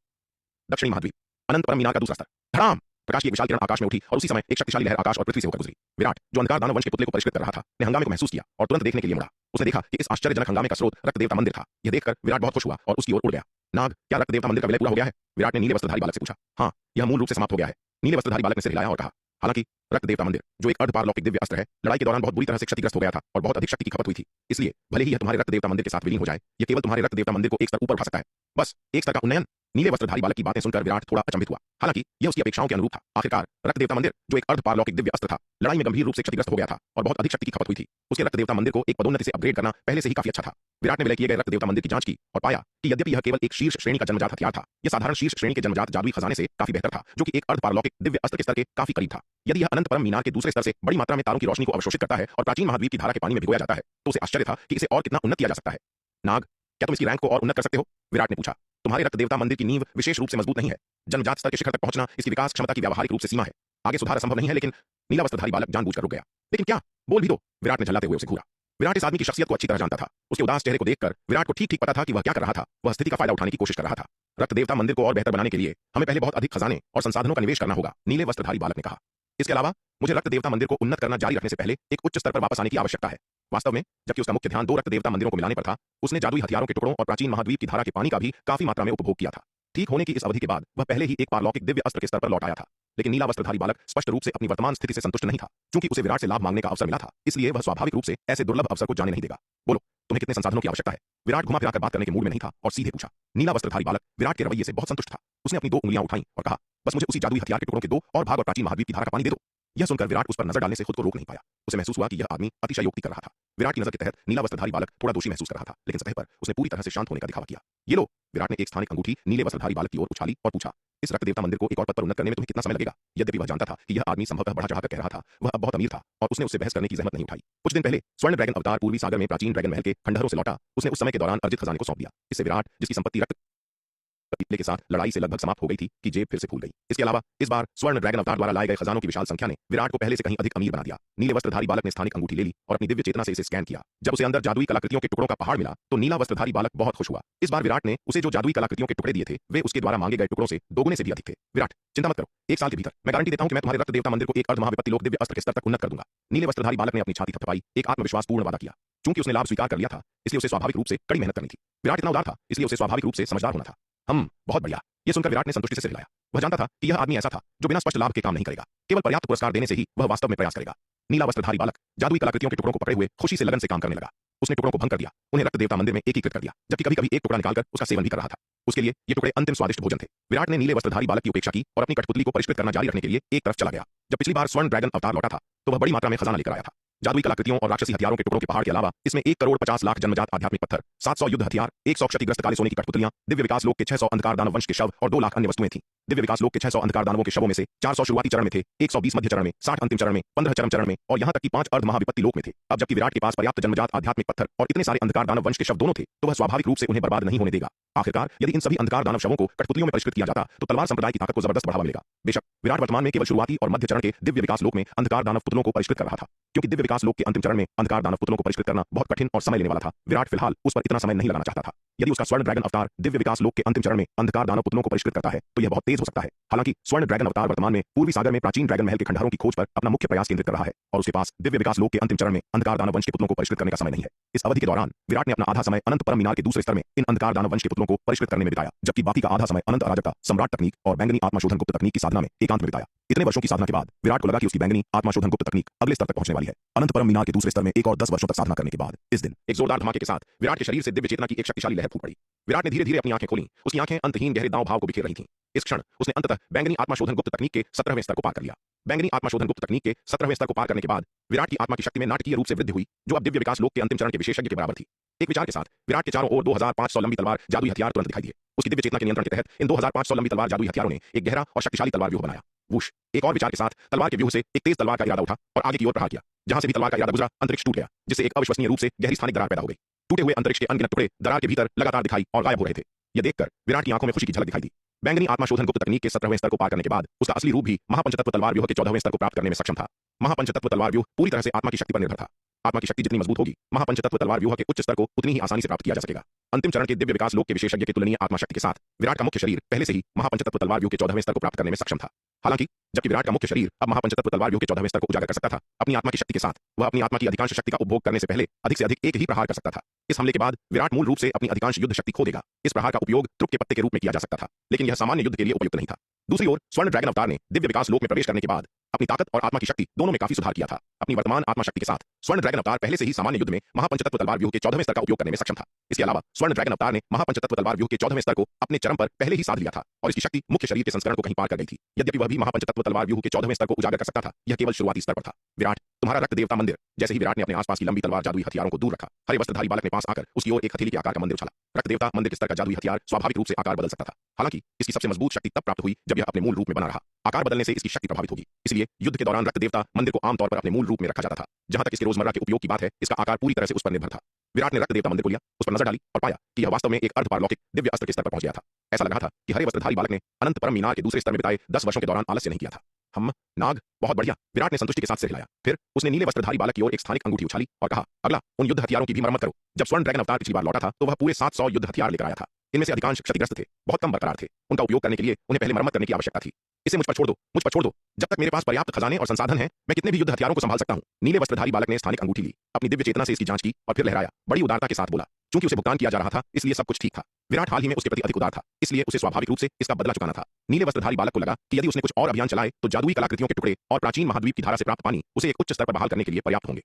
Speaker 1: दक्षिणी महाद्वीप अनंत परम मीनार का दूसरा स्तर। धड़ाम! प्रकाश की एक विशाल किरण आकाश में उठी और उसी समय एक शक्तिशाली लहर आकाश और पृथ्वी से होकर गुजरी। विराट जो अंधकार दानव वंश के पुतले को परिष्कृत कर रहा था ने हंगामे को महसूस किया और तुरंत देखने के लिए मुड़ा। उसने देखा कि इस आश्चर्यजनक हंगामे का स्रोत रक्त देवता मंदिर था। यह देखकर विराट बहुत खुश हुआ और उसकी ओर उड़ गया। नाग, क्या रक्त देवता मंदिर का विलय पूरा हो गया है? विराट ने नीले वस्त्रधारी बालक से पूछा। हाँ, यह मूल रूप से समाप्त हो गया है। नीले वस्त्रधारी बालक ने सिर हिलाया और कहा, हालांकि रक्त देवता मंदिर जो एक अर्धपारलौकिक दिव्य अस्त्र है, लड़ाई के दौरान बहुत बुरी तरह से क्षतिग्रस्त हो गया था और बहुत अधिक शक्ति की खपत हुई थी। इसलिए भले ही यह तुम्हारे रक्त देवता मंदिर के साथ विलीन हो जाए, यह केवल तुम्हारे रक्त देवता मंदिर को एक स्तर ऊपर उठा सकता है। बस एक स्तर का उन्नयन। नीले वस्त्रधारी बालक की बातें सुनकर विराट थोड़ा अचंभित हुआ। हालांकि यह उसकी अपेक्षाओं के अनुरूप था। आखिरकार रक्त देवता मंदिर जो एक अर्धपारलौकिक दिव्य अस्त्र था, लड़ाई में गंभीर रूप से क्षतिग्रस्त हो गया था और बहुत अधिक शक्ति की खपत हुई थी। उसके रक्त देवता मंदिर को एक पदोन्नति से अपग्रेड करना पहले से ही काफी अच्छा था। विराट ने विलय किए गए रक्त देवता मंदिर की जांच की और पाया कि यद्यपि यह केवल एक शीर्ष श्रेणी का जन्मजात हथियार था, यह साधारण शीर्ष श्रेणी के जन्मजात जादुई खजाने से काफी बेहतर था, जो कि एक अर्धपारलौकिक दिव्य अस्त्र के स्तर के काफी करीब था। यदि यह अनंत परम मीनार के दूसरे स्तर से बड़ी मात्रा में तारों की रोशनी को अवशोषित करता है और प्राचीन महाद्वीप की धारा के पानी में भिगोया जाता है तो उसे आश्चर्य था कि इसे और कितना उन्नत किया जा सकता है। नाग, क्या तुम इसकी रैंक को और उन्नत कर सकते हो? विराट ने पूछा। तुम्हारे रक्त देवता मंदिर की नींव विशेष रूप से मजबूत नहीं है। जन्मजात स्तर के शिखर तक पहुंचना इसकी विकास क्षमता की व्यावहारिक रूप से सीमा है। आगे सुधार संभव नहीं है। लेकिन नीला वस्त्रधारी बालक जानबूझकर रुक गया। लेकिन क्या? बोल भी दो। विराट ने झल्लाते हुए उसे घूरा। विराट इस आदमी की शख्सियत को अच्छी तरह जानता था। उसके उदास चेहरे को देखकर विराट को ठीक ठीक पता था कि वह क्या कर रहा था। वह स्थिति का फायदा उठाने की कोशिश कर रहा था। रक्त देवता मंदिर को और बेहतर बनाने के लिए हमें पहले बहुत अधिक खजाने और संसाधनों का निवेश करना होगा, नीले वस्त्रधारी बालक ने कहा। इसके अलावा मुझे रक्त देवता मंदिर को उन्नत करना जारी रखने से पहले एक उच्च स्तर पर वापस आने की आवश्यकता है। वास्तव में जबकि उसका मुख्य ध्यान 2 रक्त देवता मंदिरों को मिलाने पर था, उसने जादुई हथियारों के टुकड़ों और प्राचीन महाद्वीप की धारा के पानी का भी काफी मात्रा में उपभोग किया था। ठीक होने की इस अवधि के बाद वह पहले ही एक पारलौकिक दिव्य अस्त्र के स्तर पर लौट आया था। लेकिन नीला वस्त्रधारी बालक स्पष्ट रूप से अपनी वर्तमान स्थिति से संतुष्ट नहीं था। क्योंकि उसे विराट से लाभ मांगने का अवसर मिला था, इसलिए वह स्वाभाविक रूप से ऐसे दुर्लभ अवसर को जाने नहीं देगा। बोलो, तुम्हें कितने संसाधनों की आवश्यकता है? विराट घुमा फिरा कर बात करने के मूड में नहीं था और सीधे पूछा। नीला वस्त्रधारी बालक विराट के रवैये से बहुत संतुष्ट था। उसने अपनी 2 उंगलियां उठाई और कहा, बस मुझे उसी जादुई हथियार के टुकड़ों के 2 और भाग और प्राचीन महाद्वीप की धारा का पानी दे दो। यह सुनकर विराट उस पर नजर डालने से खुद को रोक नहीं पाया। उसे महसूस हुआ कि यह आदमी अतिशयोक्ति कर रहा था। विराट की नजर के तहत नीला वस्त्रधारी बालक थोड़ा दोषी महसूस कर रहा था, लेकिन सतह पर उसने पूरी तरह से शांत होने का दिखावा किया। ये लो। विराट ने एक स्थानिक अंगूठी नीले वस्त्रधारी बालक की ओर उछाली और पूछा, इस रक्त देवता मंदिर को एक और पद पर उन्नत करने में तुम्हें कितना समय लगेगा? यद्यपि वह जानता था कि यह आदमी संभवतः बढ़ा चढ़ाकर कह रहा था, वह अब बहुत अमीर था और उसने उससे बहस करने की जहमत नहीं उठाई। कुछ दिन पहले स्वर्ण ड्रैगन अवतार पूर्वी सागर में प्राचीन ड्रैगन महल के खंडहरों से लौटा। उसने उस समय के दौरान अर्जित खजाने को सौंप दिया। इससे विराट, जिसकी संपत्ति रक्त पीतले के साथ लड़ाई से लगभग समाप्त हो गई थी, की जेब फिर से फूल गई। इसके अलावा इस बार स्वर्ण ड्रैगन अवतार द्वारा लाए गए खजानों की विशाल संख्या ने विराट को पहले से कहीं अधिक अमीर बना दिया। नीले वस्त्रधारी बालक ने स्थानिक अंगूठी ले ली और अपनी दिव्य चेतना से इसे स्कैन किया। जब उसे अंदर जादुई कलाकृतियों के टुकड़ों का पहाड़ मिला तो नीला वस्त्रधारी बालक बहुत खुश हुआ। इस बार विराट ने उसे जो जादुई कलाकृतियों के टुकड़े दिए थे, वे उसके द्वारा मांगे गए टुकड़ों से दोगुने से भी अधिक थे। विराट, चिंता मत करो, 1 साल के भीतर मैं गारंटी देता हूं कि मैं तुम्हारे रक्त देवता मंदिर को एक अर्धमहाविपत्ति लोक दिव्य अस्त्र के स्तर तक उन्नत कर दूंगा। नीले वस्त्रधारी बालक ने अपनी छाती थपथपाई, एक आत्मविश्वासपूर्ण वादा किया। चूंकि उसने लाभ स्वीकार कर लिया था, इसलिए उसे स्वाभाविक रूप से कड़ी मेहनत करनी थी। विराट इतना उदार था, इसलिए उसे स्वाभाविक रूप से समझदार होना था। बहुत बढ़िया। यह सुनकर विराट ने संतुष्टि से सिर हिलाया। वह जानता था कि यह आदमी ऐसा था जो बिना स्पष्ट लाभ के काम नहीं करेगा। केवल पर्याप्त पुरस्कार देने से ही वह वास्तव में प्रयास करेगा। नीला वस्त्रधारी बालक जादुई कलाकृतियों के टुकड़ों को पकड़े हुए खुशी से लगन से काम करने लगा। उसने टुकड़ों को भंग कर दिया, उन्हें रक्त देवता मंदिर में एकीकृत कर दिया, जबकि कभी-कभी एक टुकड़ा निकालकर उसका सेवन भी कर रहा था। उसके लिए ये टुकड़े अंतिम स्वादिष्ट भोजन थे। विराट ने नीले वस्त्रधारी बालक की उपेक्षा की और अपनी कठपुतली को परिष्कृत करना जारी रखने के लिए एक तरफ चला गया। जब पिछली बार स्वर्ण ड्रैगन अवतार लौटा था तो वह बड़ी मात्रा में खजाना लेकर आया था। जादुई कलाकृतियों और राक्षसी हथियारों के टुकड़ों के पहाड़ के अलावा इसमें 1,50,00,000 जन्मजात आध्यात्मिक पत्थर, 700 युद्ध हथियार, 100 क्षतिग्रस्त काले सोने की कठपुतलियां, दिव्य विकास लोक के 600 अंधकार दानव वंश के शव और 2 लाख अन्य वस्तुएं थीं। दिव्य विकास लोक के 600 अंधकार दानवों के शवों में से 400 शुरुआती चरण में थे, 120 मध्य चरण में, 60 अंतिम चरण में, 15 चरम चरण में और यहां तक कि 5 अर्ध महाविपत्ति लोक में थे। अब जबकि विराट के पास पर्याप्त जन्मजात आध्यात्मिक पत्थर और इतने सारे अंधकार दानव वंश के शव दोनों थे, तो वह स्वाभाविक रूप से उन्हें बर्बाद नहीं होने देगा। आखिरकार यदि इन सभी अंधकार दानव शवों को कठपुतलियों में परिष्कृत किया जाता तो तलवार संप्रदाय की ताकत को जबरदस्त बढ़ावा मिलेगा। बेशक विराट वर्तमान में केवल शुरुआती और मध्य चरण के दिव्य विकास लोक में अंधकार दानव पुतलों को परिष्कृत कर रहा था, क्योंकि दिव्य विकास लोक के अंतिम चरण में अंधकार दानव पुतलों को परिष्कृत करना बहुत कठिन और समय लेने वाला था। विराट फिलहाल उस पर इतना समय नहीं लगाना चाहता था। यदि उसका स्वर्ण ड्रैगन अवतार दिव्य विकास लोक के अंतिम चरण में अंधकार दानव पुतलों को परिष्कृत करता है तो यह बहुत तेज हो सकता है। हालांकि स्वर्ण ड्रैगन अवतार वर्तमान में पूर्वी सागर में प्राचीन ड्रैगन महल के खंडहरों की खोज पर अपना मुख्य प्रयास केंद्रित कर रहा है और उसके पास दिव्य विकास लोक के अंतिम चरण में अंधकार दानव वंश के पुतलों को परिष्कृत करने का समय नहीं है। इस अवधि के दौरान विराट ने अपना आधा समय अनंत परम मीनार के दूसरे स्तर में इन अंधकार दानव वंश के पुतलों को परिष्कृत करने में बिताया, जबकि बाकी का आधा समय अनंत अराजकता, सम्राट तकनीक और बैंगनी आत्माशोधन गुप्त तकनीक की साधना में एकांत में बिताया। इतने वर्षों की साधना के बाद विराट को लगा कि उसकी बैंगनी आत्माशोधन गुप्त तकनीक अगले स्तर तक पहुंचने वाली है। अनंत परम मीनार के दूसरे स्तर में एक और 10 वर्षों तक साधना करने के बाद इस दिन एक जोरदार धमाके के साथ विराट के शरीर से दिव्य चेतना की एक शक्तिशाली लहर फूट पड़ी। विराट ने धीरे धीरे अपनी आंखें खोली। उसकी आंखें अंतहीन गहरे दांव भाव को बिखेर रही थीं। इस क्षण उसने अंततः बैंगनी आत्माशोधन गुप्त तकनीक के 17वें स्तर को पार कर लिया। बैंगनी आत्माशोधन गुप्त तकनीक के 17वें स्तर को पार करने के बाद विराट की आत्मा की शक्ति में नाटकीय रूप से वृद्धि हुई, जो अब दिव्य विकास लोक के अंतिम चरण के विशेषज्ञ के बराबर थी। एक विचार के साथ विराट के चारों ओर 2500 लंबी तलवार जादुई हथियार तुरंत दिखाई दिए। उसकी दिव्य चेतना के नियंत्रण के तहत इन 2500 लंबी तलवार जादुई हथियारों ने एक गहरा और शक्तिशाली तलवार व्यूह बनाया। वुश! एक और विचार के साथ तलवार के व्यूह से एक तेज तलवार का इरादा उठा और आगे की ओर प्रहार किया। जहां से भी तलवार का इरादा गुजरा, अंतरिक्ष टूट गया, जिससे एक अविश्वसनीय रूप से गहरी स्थानिक दरार पैदा हो गई। टूटे हुए अंतरिक्ष के अनगिनत टुकड़े दरार के भीतर लगातार दिखाई और गायब हो रहे थे। यह देखकर विराट की आंखों में खुशी की झलक दिखाई दी। बैंगनी आत्माशोधन गुप्त तकनीक के 17वें स्तर को पार करने के बाद उसका असली रूप भी महापंचतत्व तलवार व्यूह के 14वें स्तर को प्राप्त करने में सक्षम था। महापंचतत्व तलवार व्यूह पूरी तरह से आत्मा की शक्ति पर निर्भर था। आत्मा की शक्ति जितनी मजबूत होगी, महापंचतत्व तलवार व्यूह के उच्च स्तर को उतनी ही आसानी से प्राप्त किया जा सकेगा। अंतिम चरण के दिव्य विकास लोक के विशेषज्ञ के तुलनीय आत्मा शक्ति के साथ विराट का मुख्य शरीर पहले से ही महापंचतत्व तलवार व्यूह के 14वें स्तर को प्राप्त करने में सक्षम था। हालांकि जबकि विराट का मुख्य शरीर अब महापंचतत्व तलवार व्यूह के 14वें स्तर को उजागर कर सकता था, अपनी आत्मा की शक्ति के साथ वह अपनी आत्मा की अधिकांश शक्ति का उपभोग करने से पहले अधिक से अधिक एक ही प्रहार कर सकता था। इस हमले के बाद विराट मूल रूप से अपनी अधिकांश युद्ध शक्ति खो देगा। इस प्रहार का उपयोग त्रुप के पत्ते के रूप में किया जा सकता था, लेकिन यह सामान्य युद्ध के लिए उपयुक्त नहीं था। दूसरी ओर स्वर्ण ड्रैगन अवतार ने दिव्य विकास लोक में प्रवेश करने के बाद अपनी ताकत और आत्मा की शक्ति दोनों में काफी सुधार किया था। अपनी वर्तमान आत्मा शक्ति के साथ स्वर्ण ड्रैगन अवतार पहले से ही सामान्य युद्ध में महापंचतत्व तलवार व्यूह के 14वें स्तर का उपयोग करने में सक्षम था। इसके अलावा स्वर्ण ड्रैगन अवतार ने महापंचतत्व तलवार व्यूह के 14वें स्तर को अपने चरम पर पहले ही साध लिया था और इसकी शक्ति मुख्य शरीर के संस्करण को कहीं पार कर गई थी। यद्यपि वह भी महापंचतत्व तलवार व्यूह के 14वें स्तर को उजागर कर सकता था, यह केवल शुरुआती स्तर पर था। विराट, तुम्हारा रक्त देवता मंदिर। जैसे ही विराट ने अपने आसपास की लंबी तलवार जादुई हथियारों को दूर रखा, हरे वस्त्रधारी बालक ने पास आकर उसकी ओर एक हथेली के आकार का मंदिर उछाला। रक्त देवता मंदिर के स्तर का जादुई हथियार स्वाभाविक रूप से आकार बदल सकता था। हालांकि इसकी सबसे मजबूत शक्ति तब प्राप्त हुई जब यह अपने मूल रूप में बना रहा। आकार बदलने से इसकी शक्ति प्रभावित होगी, इसलिए युद्ध के दौरान रक्त देवता मंदिर को आमतौर पर अपने मूल रूप में रखा जाता था। जहां तक इसके रोजमर्रा के उपयोग की बात है, इसका आकार पूरी तरह से उस पर निर्भर था। विराट ने रक्त देवता मंदिर को लिया, उस पर नजर डाली और पाया कि यह वास्तव में एक अर्धपारलौकिक दिव्य अस्त्र के स्तर पर पहुंच गया था। ऐसा लग रहा था कि हरे वस्त्रधारी बालक ने अनंत परम मीनार के दूसरे स्तर में बिताए 10 वर्षों के दौरान आलस्य नहीं किया था। हम नाग, बहुत बढ़िया, विराट ने संतुष्टि के साथ सिर हिलाया। फिर उसने नीले वस्त्रधारी बालक की ओर एक स्थानिक अंगूठी उछाली और कहा, अगला उन युद्ध हथियारों की भी मरम्मत करो। जब स्वर्ण ड्रैगन अवतार पिछली बार लौटा था तो वह पूरे 700 युद्ध हथियार लेकर आया था। इनमें से अधिकांश क्षतिग्रस्त थे, बहुत कम बरकरार थे। उनका उपयोग करने के लिए उन्हें पहले मरम्मत करने की आवश्यकता थी। इसे मुझ पर छोड़ दो, मुझ पर छोड़ दो। जब तक मेरे पास पर्याप्त खजाने और संसाधन हैं, मैं कितने भी युद्ध हथियारों को संभाल सकता हूं। नीले वस्त्रधारी बालक ने स्थानिक अंगूठी ली, अपनी दिव्य चेतना से इसकी जांच की और फिर लहराया। बड़ी उदारता के साथ बोला, चूंकि उसे भुगतान किया जा रहा था इसलिए सब कुछ ठीक था। विराट हाल ही में उसके प्रति अधिक उदार था, इसलिए उसे स्वाभाविक रूप से इसका बदला चुकाना था। नीले वस्त्रधारी बालक को लगा कि यदि उसने कुछ और अभियान चलाए तो जादुई कलाकृतियों के टुकड़े और प्राचीन महाद्वीप की धारा से प्राप्त पानी उसे एक उच्च स्तर पर बहाल करने के लिए पर्याप्त होंगे।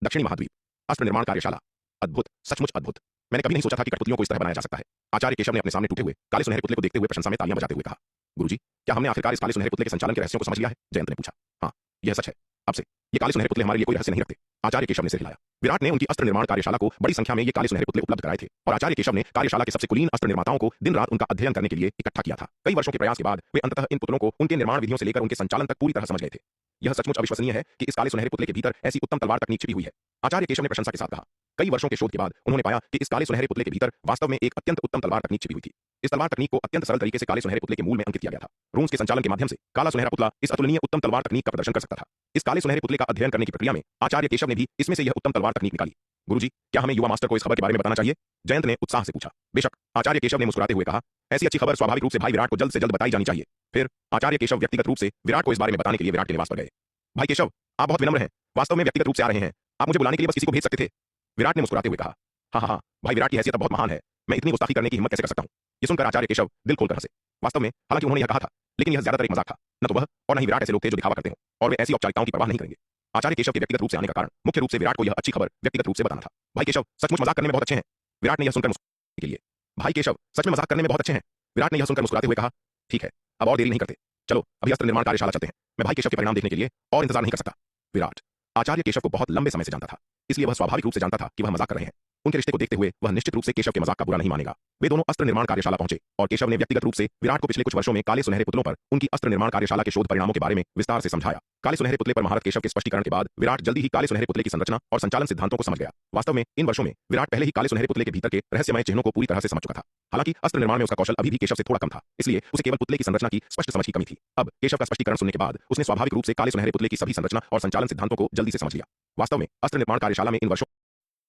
Speaker 1: दक्षिणी महाद्वीप अस्त्र निर्माण कार्यशाला, अद्भुत, सचमुच अद्भुत। मैंने कभी नहीं सोचा था कि कठपुतलियों को इस तरह बनाया जा सकता है। आचार्य केशव ने अपने सामने टूटे हुए काले सुनहरे पुतले को देखते हुए प्रशंसा में तालियां बजाते हुए कहा, गुरुजी, क्या हमने आखिरकार इस काले सुनहरे पुतले के संचालन के रहस्यों को समझ लिया है? जयंत ने पूछा। हाँ, यह सच है। अब से ये काले सुनहरे पुतले हमारे लिए कोई रहस्य नहीं रखते। आचार्य केशव ने सिर हिलाया। विराट ने उनकी अस्त्र निर्माण कार्यशाला को बड़ी संख्या में ये काले सुनहरे पुतले उपलब्ध कराए थे और आचार्य केशव ने कार्यशाला के सबसे कुलीन अस्त्र निर्माताओं को दिन रात उनका अध्ययन करने के लिए इकट्ठा किया था। कई वर्षों के प्रयास के बाद वे अंततः इन पुतलों को उनके निर्माण विधियों से लेकर उनके संचालन तक पूरी तरह समझ गए थे। यह सचमुच अविश्वसनीय है कि इस काले सुनहरे पुतले के भीतर ऐसी उत्तम तलवार तकनीक छिपी हुई है, आचार्य केशव ने प्रशंसा के साथ कहा। कई वर्षों के शोध के बाद उन्होंने पाया कि इस काले सुनहरे पुतले के भीतर वास्तव में एक अत्यंत उत्तम तलवार तकनीक छिपी हुई थी। इस तलवार तकनीक को अत्यंत सरल तरीके से काले सुनहरे पुतले के मूल में अंकित किया गया था। रूम्स के संचालन के माध्यम से काला सुनहरा पुतला इस अतुलनीय उत्तम तलवार तकनीक का प्रदर्शन कर सकता था। इस काले सुनहरे पुतले का अध्ययन करने की प्रक्रिया में आचार्य केशव ने भी इसमें से यह उत्तम तलवार तकनीक निकाली। गुरुजी, क्या हमें युवा मास्टर को इस खबर के बारे में बताना चाहिए? जयंत ने उत्साह से पूछा। बेशक, आचार्य केशव ने मुस्कुराते हुए कहा, ऐसी अच्छी खबर स्वाभाविक रूप से भाई विराट को जल्द से जल्द बताई जानी चाहिए। फिर आचार्य केशव व्यक्तिगत रूप से विराट को इस बारे में बताने के लिए विराट के निवास पर गए। भाई केशव, आप बहुत विनम्र हैं, वास्तव में व्यक्तिगत रूप से आ रहे हैं, आप मुझे बुलाने के लिए बस किसी को भेज सकते थे। विराट ने मुस्कुराते हुए कहा, हाँ, भाई विराट की हैसियत बहुत महान है, मैं इतनी गुस्ताखी करने की हिम्मत कैसे कर सकता हूं? ये सुनकर आचार्य केशव दिल खोलकर हंसे। वास्तव में हालांकि उन्होंने यह कहा था, लेकिन यह ज्यादातर एक मजाक था। न तो वह और न ही विराट ऐसे लोग थे जो दिखावा करते हो और वे ऐसी औपचारिकताओं की परवाह नहीं करेंगे। आचार्य केशव के व्यक्तिगत रूप से आने का कारण मुख्य रूप से विराट को यह अच्छी खबर व्यक्तिगत रूप से बताना था। भाई केशव, सचमुच मजाक करने में बहुत अच्छे हैं। विराट ने यह सुनकर मुस्कुराने के लिए, भाई केशव, सच में मजाक करने में बहुत अच्छे हैं। विराट ने यह सुनकर मुस्कुराते हुए कहा, ठीक है, अब और देरी नहीं करते, चलो अभी अस्त्र निर्माण कार्यशाला चलते हैं। मैं भाई केशव के परिणाम देखने के लिए और इंतजार नहीं कर सकता। विराट आचार्य केशव को बहुत लंबे समय से जानता था, इसलिए वह स्वाभाविक रूप से जानता था कि वह मजाक कर रहे हैं। उनके रिश्ते को देखते हुए वह निश्चित रूप से केशव के मजाक का बुरा नहीं मानेगा। वे दोनों अस्त्र निर्माण कार्यशाला पहुंचे और केशव ने व्यक्तिगत रूप से विराट को पिछले कुछ वर्षों में काले सुनहरे पुतलों पर उनकी अस्त्र निर्माण कार्यशाला के शोध परिणामों के बारे में विस्तार से समझाया। काले सुनहरे पुतले पर महारत केशव के स्पष्टीकरण के बाद विराट जल्दी ही काले सुनहरे पुतले की संरचना और संचालन सिद्धांतों को समझ गया। वास्तव में इन वर्षों में विराट पहले ही काले सुनहरे पुतले के भीतर के रहस्यमय चिन्हों को पूरी तरह से समझ चुका था। हालांकि अस्त्र निर्माण में उसका कौशल अभी भी केशव से थोड़ा कम था, इसलिए उसे केवल पुतले की संरचना की स्पष्ट समझ की कमी थी। अब केशव का स्पष्टीकरण सुनने के बाद उसने स्वाभाविक रूप से काले सुनहरे पुतले की सभी संरचना और संचालन सिद्धांतों को जल्दी से समझ लिया। वास्तव में अस्त्र निर्माण कार्यशाला में इन वर्षों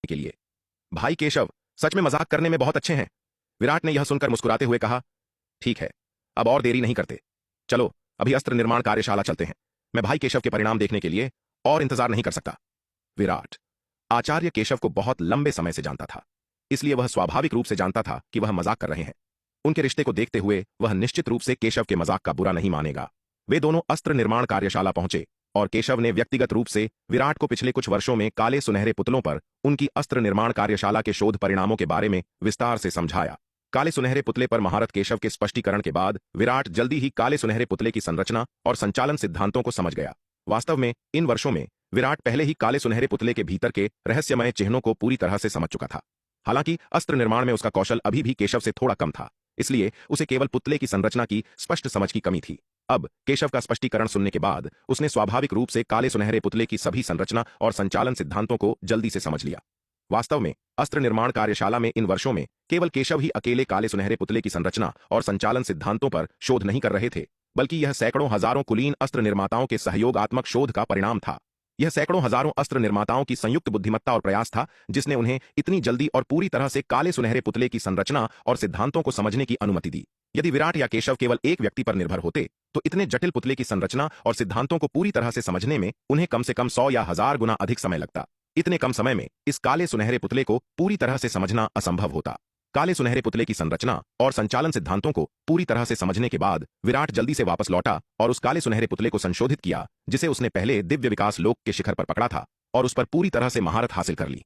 Speaker 1: के लिए, भाई केशव, सच में मजाक करने में बहुत अच्छे हैं। विराट ने यह सुनकर मुस्कुराते हुए कहा, ठीक है, अब और देरी नहीं करते, चलो अभी अस्त्र निर्माण कार्यशाला चलते हैं। मैं भाई केशव के परिणाम देखने के लिए और इंतजार नहीं कर सकता। विराट आचार्य केशव को बहुत लंबे समय से जानता था, इसलिए वह स्वाभाविक रूप से जानता था कि वह मजाक कर रहे हैं। उनके रिश्ते को देखते हुए वह निश्चित रूप से केशव के मजाक का बुरा नहीं मानेगा। वे दोनों अस्त्र निर्माण कार्यशाला पहुंचे और केशव ने व्यक्तिगत रूप से विराट को पिछले कुछ वर्षों में काले सुनहरे पुतलों पर उनकी अस्त्र निर्माण कार्यशाला के शोध परिणामों के बारे में विस्तार से समझाया। काले सुनहरे पुतले पर महारत केशव के स्पष्टीकरण के बाद विराट जल्दी ही काले सुनहरे पुतले की संरचना और संचालन सिद्धांतों को समझ गया। वास्तव में इन वर्षों में विराट पहले ही काले सुनहरे पुतले के भीतर के रहस्यमय चिन्हों को पूरी तरह से समझ चुका था। हालांकि अस्त्र निर्माण में उसका कौशल अभी भी केशव से थोड़ा कम था, इसलिए उसे केवल पुतले की संरचना की स्पष्ट समझ की कमी थी। अब केशव का स्पष्टीकरण सुनने के बाद उसने स्वाभाविक रूप से काले सुनहरे पुतले की सभी संरचना और संचालन सिद्धांतों को जल्दी से समझ लिया। वास्तव में अस्त्र निर्माण कार्यशाला में इन वर्षों में केवल केशव ही अकेले काले सुनहरे पुतले की संरचना और संचालन सिद्धांतों पर शोध नहीं कर रहे थे, बल्कि यह सैकड़ों हजारों कुलीन अस्त्र निर्माताओं के सहयोगात्मक शोध का परिणाम था। यह सैकड़ों हजारों अस्त्र निर्माताओं की संयुक्त बुद्धिमत्ता और प्रयास था जिसने उन्हें इतनी जल्दी और पूरी तरह से काले सुनहरे पुतले की संरचना और सिद्धांतों को समझने की अनुमति दी। यदि विराट या केशव केवल एक व्यक्ति पर निर्भर होते तो इतने जटिल पुतले की संरचना और सिद्धांतों को पूरी तरह से समझने में उन्हें कम से कम 100 या 1000 गुना अधिक समय लगता। इतने कम समय में इस काले सुनहरे पुतले को पूरी तरह से समझना असंभव होता। काले सुनहरे पुतले की संरचना और संचालन सिद्धांतों को पूरी तरह से समझने के बाद विराट जल्दी से वापस लौटा और उस काले सुनहरे पुतले को संशोधित किया जिसे उसने पहले दिव्य विकास लोक के शिखर पर पकड़ा था और उस पर पूरी तरह से महारत हासिल कर ली।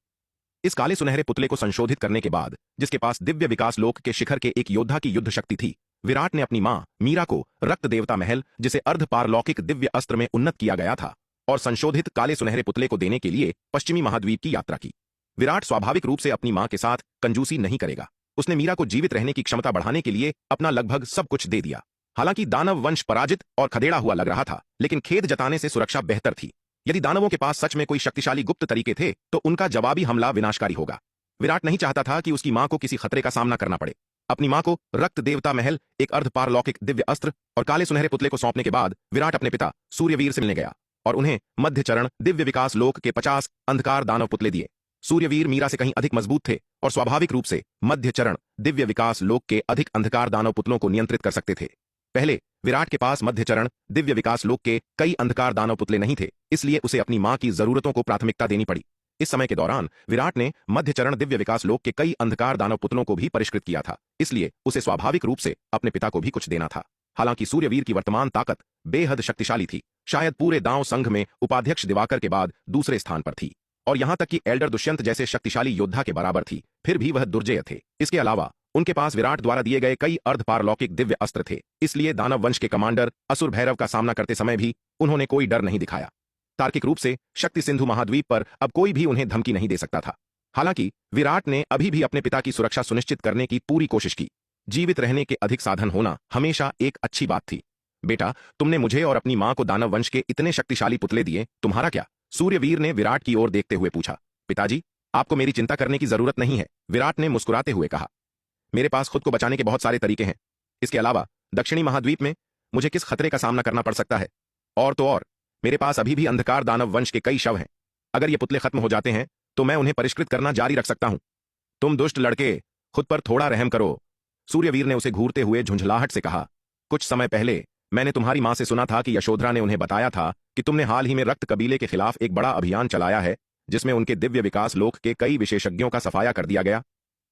Speaker 1: इस काले सुनहरे पुतले को संशोधित करने के बाद जिसके पास दिव्य विकास लोक के शिखर के एक योद्धा की युद्ध शक्ति थी, विराट ने अपनी मां मीरा को रक्त देवता महल, जिसे अर्ध पारलौकिक दिव्य अस्त्र में उन्नत किया गया था, और संशोधित काले सुनहरे पुतले को देने के लिए पश्चिमी महाद्वीप की यात्रा की। विराट स्वाभाविक रूप से अपनी मां के साथ कंजूसी नहीं करेगा। उसने मीरा को जीवित रहने की क्षमता बढ़ाने के लिए अपना लगभग सब कुछ दे दिया। हालांकि दानव वंश पराजित और खदेड़ा हुआ लग रहा था, लेकिन खेद जताने से सुरक्षा बेहतर थी। यदि दानवों के पास सच में कोई शक्तिशाली गुप्त तरीके थे तो उनका जवाबी हमला विनाशकारी होगा। विराट नहीं चाहता था कि उसकी मां को किसी खतरे का सामना करना पड़े। अपनी मां को रक्त देवता महल, एक अर्ध पारलौकिक दिव्य अस्त्र और काले सुनहरे पुतले को सौंपने के बाद विराट अपने पिता सूर्यवीर से मिलने गया और उन्हें मध्य चरण दिव्य विकास लोक के 50 अंधकार दानव पुतले दिए। सूर्यवीर मीरा से कहीं अधिक मजबूत थे और स्वाभाविक रूप से मध्य चरण दिव्य विकास लोक के अधिक अंधकार दानव पुतलों को नियंत्रित कर सकते थे। पहले विराट के पास मध्य चरण दिव्य विकास लोक के कई अंधकार दानव पुतले नहीं थे, इसलिए उसे अपनी मां की जरूरतों को प्राथमिकता देनी पड़ी। इस समय के दौरान विराट ने मध्य चरण दिव्य विकास लोक के कई अंधकार दानव पुतलों को भी परिष्कृत किया था, इसलिए उसे स्वाभाविक रूप से अपने पिता को भी कुछ देना था। हालांकि सूर्यवीर की वर्तमान ताकत बेहद शक्तिशाली थी, शायद पूरे दांव संघ में उपाध्यक्ष दिवाकर के बाद दूसरे स्थान पर थी, और यहां तक कि एल्डर दुष्यंत जैसे शक्तिशाली योद्धा के बराबर थी, फिर भी वह दुर्जय थे। इसके अलावा उनके पास विराट द्वारा दिए गए कई अर्ध पारलौकिक दिव्य अस्त्र थे, इसलिए दानव वंश के कमांडर असुर भैरव का सामना करते समय भी उन्होंने कोई डर नहीं दिखाया। तार्किक रूप से शक्ति सिंधु महाद्वीप पर अब कोई भी उन्हें धमकी नहीं दे सकता था। हालांकि विराट ने अभी भी अपने पिता की सुरक्षा सुनिश्चित करने की पूरी कोशिश की। जीवित रहने के अधिक साधन होना हमेशा एक अच्छी बात थी। बेटा, तुमने मुझे और अपनी मां को दानव वंश के इतने शक्तिशाली पुतले दिए, तुम्हारा क्या? सूर्यवीर ने विराट की ओर देखते हुए पूछा। पिताजी, आपको मेरी चिंता करने की जरूरत नहीं है, विराट ने मुस्कुराते हुए कहा। मेरे पास खुद को बचाने के बहुत सारे तरीके हैं। इसके अलावा दक्षिणी महाद्वीप में मुझे किस खतरे का सामना करना पड़ सकता है? और तो और मेरे पास अभी भी अंधकार दानव वंश के कई शव हैं। अगर ये पुतले खत्म हो जाते हैं तो मैं उन्हें परिष्कृत करना जारी रख सकता हूं। तुम दुष्ट लड़के, खुद पर थोड़ा रहम करो, सूर्यवीर ने उसे घूरते हुए झुंझलाहट से कहा। कुछ समय पहले मैंने तुम्हारी मां से सुना था कि यशोधरा ने उन्हें बताया था कि तुमने हाल ही में रक्त कबीले के खिलाफ एक बड़ा अभियान चलाया है, जिसमें उनके दिव्य विकास लोक के कई विशेषज्ञों का सफाया कर दिया गया।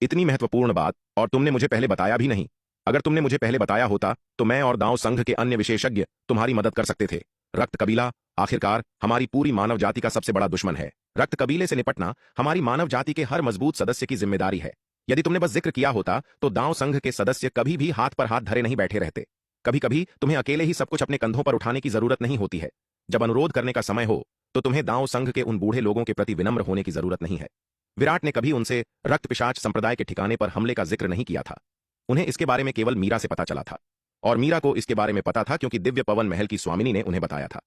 Speaker 1: इतनी महत्वपूर्ण बात, और तुमने मुझे पहले बताया भी नहीं। अगर तुमने मुझे पहले बताया होता तो मैं और दांव संघ के अन्य विशेषज्ञ तुम्हारी मदद कर सकते थे। रक्त कबीला आखिरकार हमारी पूरी मानव जाति का सबसे बड़ा दुश्मन है। रक्त कबीले से निपटना हमारी मानव जाति के हर मजबूत सदस्य की जिम्मेदारी है। यदि तुमने बस जिक्र किया होता तो दांव संघ के सदस्य कभी भी हाथ पर हाथ धरे नहीं बैठे रहते। कभी कभी तुम्हें अकेले ही सब कुछ अपने कंधों पर उठाने की जरूरत नहीं होती है। जब अनुरोध करने का समय हो तो तुम्हें दांव संघ के उन बूढ़े लोगों के प्रति विनम्र होने की जरूरत नहीं है। विराट ने कभी उनसे रक्त पिशाच संप्रदाय के ठिकाने पर हमले का जिक्र नहीं किया था। उन्हें इसके बारे में केवल मीरा से पता चला था, और मीरा को इसके बारे में पता था क्योंकि दिव्य पवन महल की स्वामिनी ने उन्हें बताया था।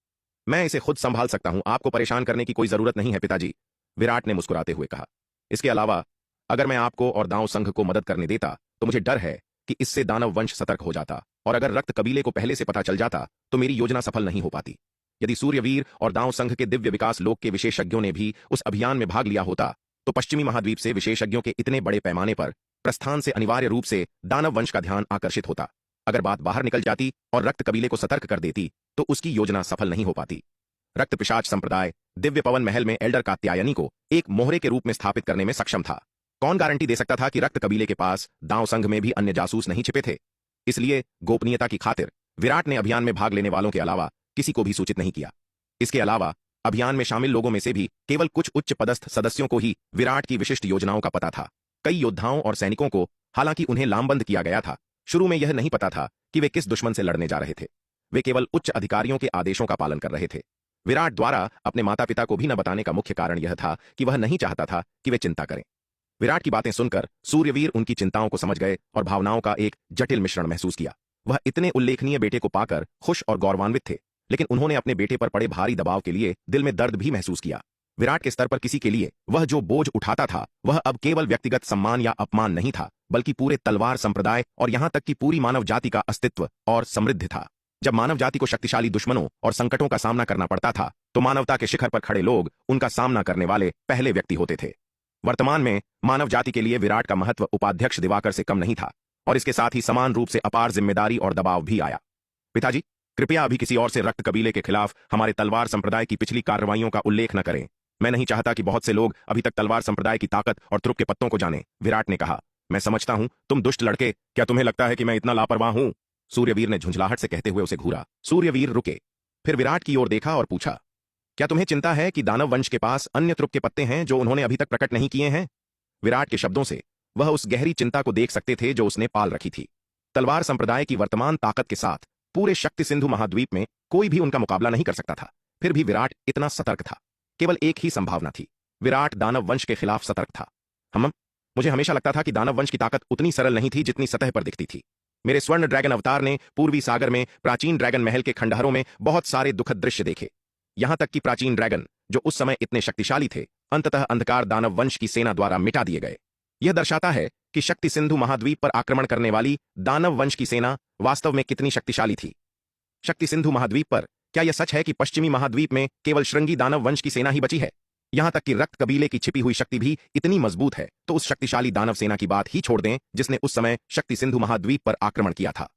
Speaker 1: मैं इसे खुद संभाल सकता हूं, आपको परेशान करने की कोई जरूरत नहीं है पिताजी, विराट ने मुस्कुराते हुए कहा। इसके अलावा अगर मैं आपको और दांव संघ को मदद करने देता तो मुझे डर है कि इससे दानव वंश सतर्क हो जाता, और अगर रक्त कबीले को पहले से पता चल जाता तो मेरी योजना सफल नहीं हो पाती। यदि सूर्यवीर और दांव संघ के दिव्य विकास लोक के विशेषज्ञों ने भी उस अभियान में भाग लिया होता तो पश्चिमी महाद्वीप से विशेषज्ञों के इतने बड़े पैमाने पर प्रस्थान से अनिवार्य रूप से दानव वंश का ध्यान आकर्षित होता। अगर बात बाहर निकल जाती और रक्त कबीले को सतर्क कर देती तो उसकी योजना सफल नहीं हो पाती। रक्त पिशाच संप्रदाय दिव्य पवन महल में एल्डर कात्यायनी को एक मोहरे के रूप में स्थापित करने में सक्षम था। कौन गारंटी दे सकता था कि रक्त कबीले के पास दांव संघ में भी अन्य जासूस नहीं छिपे थे। इसलिए गोपनीयता की खातिर विराट ने अभियान में भाग लेने वालों के अलावा किसी को भी सूचित नहीं किया। इसके अलावा अभियान में शामिल लोगों में से भी केवल कुछ उच्च पदस्थ सदस्यों को ही विराट की विशिष्ट योजनाओं का पता था। कई योद्धाओं और सैनिकों को हालांकि उन्हें लामबंद किया गया था, शुरू में यह नहीं पता था कि वे किस दुश्मन से लड़ने जा रहे थे। वे केवल उच्च अधिकारियों के आदेशों का पालन कर रहे थे। विराट द्वारा अपने माता पिता को भी न बताने का मुख्य कारण यह था कि वह नहीं चाहता था कि वे चिंता करें। विराट की बातें सुनकर सूर्यवीर उनकी चिंताओं को समझ गए और भावनाओं का एक जटिल मिश्रण महसूस किया। वह इतने उल्लेखनीय बेटे को पाकर खुश और गौरवान्वित थे, लेकिन उन्होंने अपने बेटे पर पड़े भारी दबाव के लिए दिल में दर्द भी महसूस किया। विराट के स्तर पर किसी के लिए वह जो बोझ उठाता था वह अब केवल व्यक्तिगत सम्मान या अपमान नहीं था, बल्कि पूरे तलवार संप्रदाय और यहां तक कि पूरी मानव जाति का अस्तित्व और समृद्धि था। जब मानव जाति को शक्तिशाली दुश्मनों और संकटों का सामना करना पड़ता था तो मानवता के शिखर पर खड़े लोग उनका सामना करने वाले पहले व्यक्ति होते थे। वर्तमान में मानव जाति के लिए विराट का महत्व उपाध्यक्ष दिवाकर से कम नहीं था, और इसके साथ ही समान रूप से अपार जिम्मेदारी और दबाव भी आया। पिताजी, कृपया अभी किसी और से रक्त कबीले के खिलाफ हमारे तलवार संप्रदाय की पिछली कार्रवाइयों का उल्लेख न करें। मैं नहीं चाहता कि बहुत से लोग अभी तक तलवार संप्रदाय की ताकत और त्रुप के पत्तों को जाने। विराट ने कहा, मैं समझता हूं तुम दुष्ट लड़के, क्या तुम्हें लगता है कि मैं इतना लापरवाह हूं? सूर्यवीर ने झुंझलाहट से कहते हुए उसे घूरा। सूर्यवीर रुके, फिर विराट की ओर देखा और पूछा, क्या तुम्हें चिंता है कि दानव वंश के पास अन्य त्रुप के पत्ते हैं जो उन्होंने अभी तक प्रकट नहीं किए हैं? विराट के शब्दों से वह उस गहरी चिंता को देख सकते थे जो उसने पाल रखी थी। तलवार संप्रदाय की वर्तमान ताकत के साथ पूरे शक्ति सिंधु महाद्वीप में कोई भी उनका मुकाबला नहीं कर सकता था। फिर भी विराट इतना सतर्क था। केवल एक ही संभावना थी, विराट दानव वंश के खिलाफ सतर्क था। मुझे हमेशा लगता था कि दानव वंश की ताकत उतनी सरल नहीं थी जितनी सतह पर दिखती थी। मेरे स्वर्ण ड्रैगन अवतार ने पूर्वी सागर में प्राचीन ड्रैगन महल के खंडहरों में बहुत सारे दुखद दृश्य देखे। यहां तक कि प्राचीन ड्रैगन जो उस समय इतने शक्तिशाली थे, अंततः अंधकार दानव वंश की सेना द्वारा मिटा दिए गए। यह दर्शाता है कि शक्ति सिंधु महाद्वीप पर आक्रमण करने वाली दानव वंश की सेना वास्तव में कितनी शक्तिशाली थी। शक्ति सिंधु महाद्वीप पर क्या यह सच है कि पश्चिमी महाद्वीप में केवल श्रृंगी दानव वंश की सेना ही बची है? यहां तक कि रक्त कबीले की छिपी हुई शक्ति भी इतनी मजबूत है तो उस शक्तिशाली दानव सेना की बात ही छोड़ दें जिसने उस समय शक्ति सिंधु महाद्वीप पर आक्रमण किया था।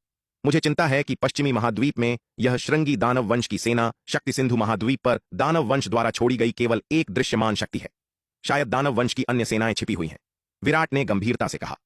Speaker 1: मुझे चिंता है कि पश्चिमी महाद्वीप में यह श्रृंगी दानव वंश की सेना शक्ति सिंधु महाद्वीप पर दानव वंश द्वारा छोड़ी गई केवल एक दृश्यमान शक्ति है। शायद दानव वंश की अन्य सेनाएं छिपी हुई हैं, विराट ने गंभीरता से कहा।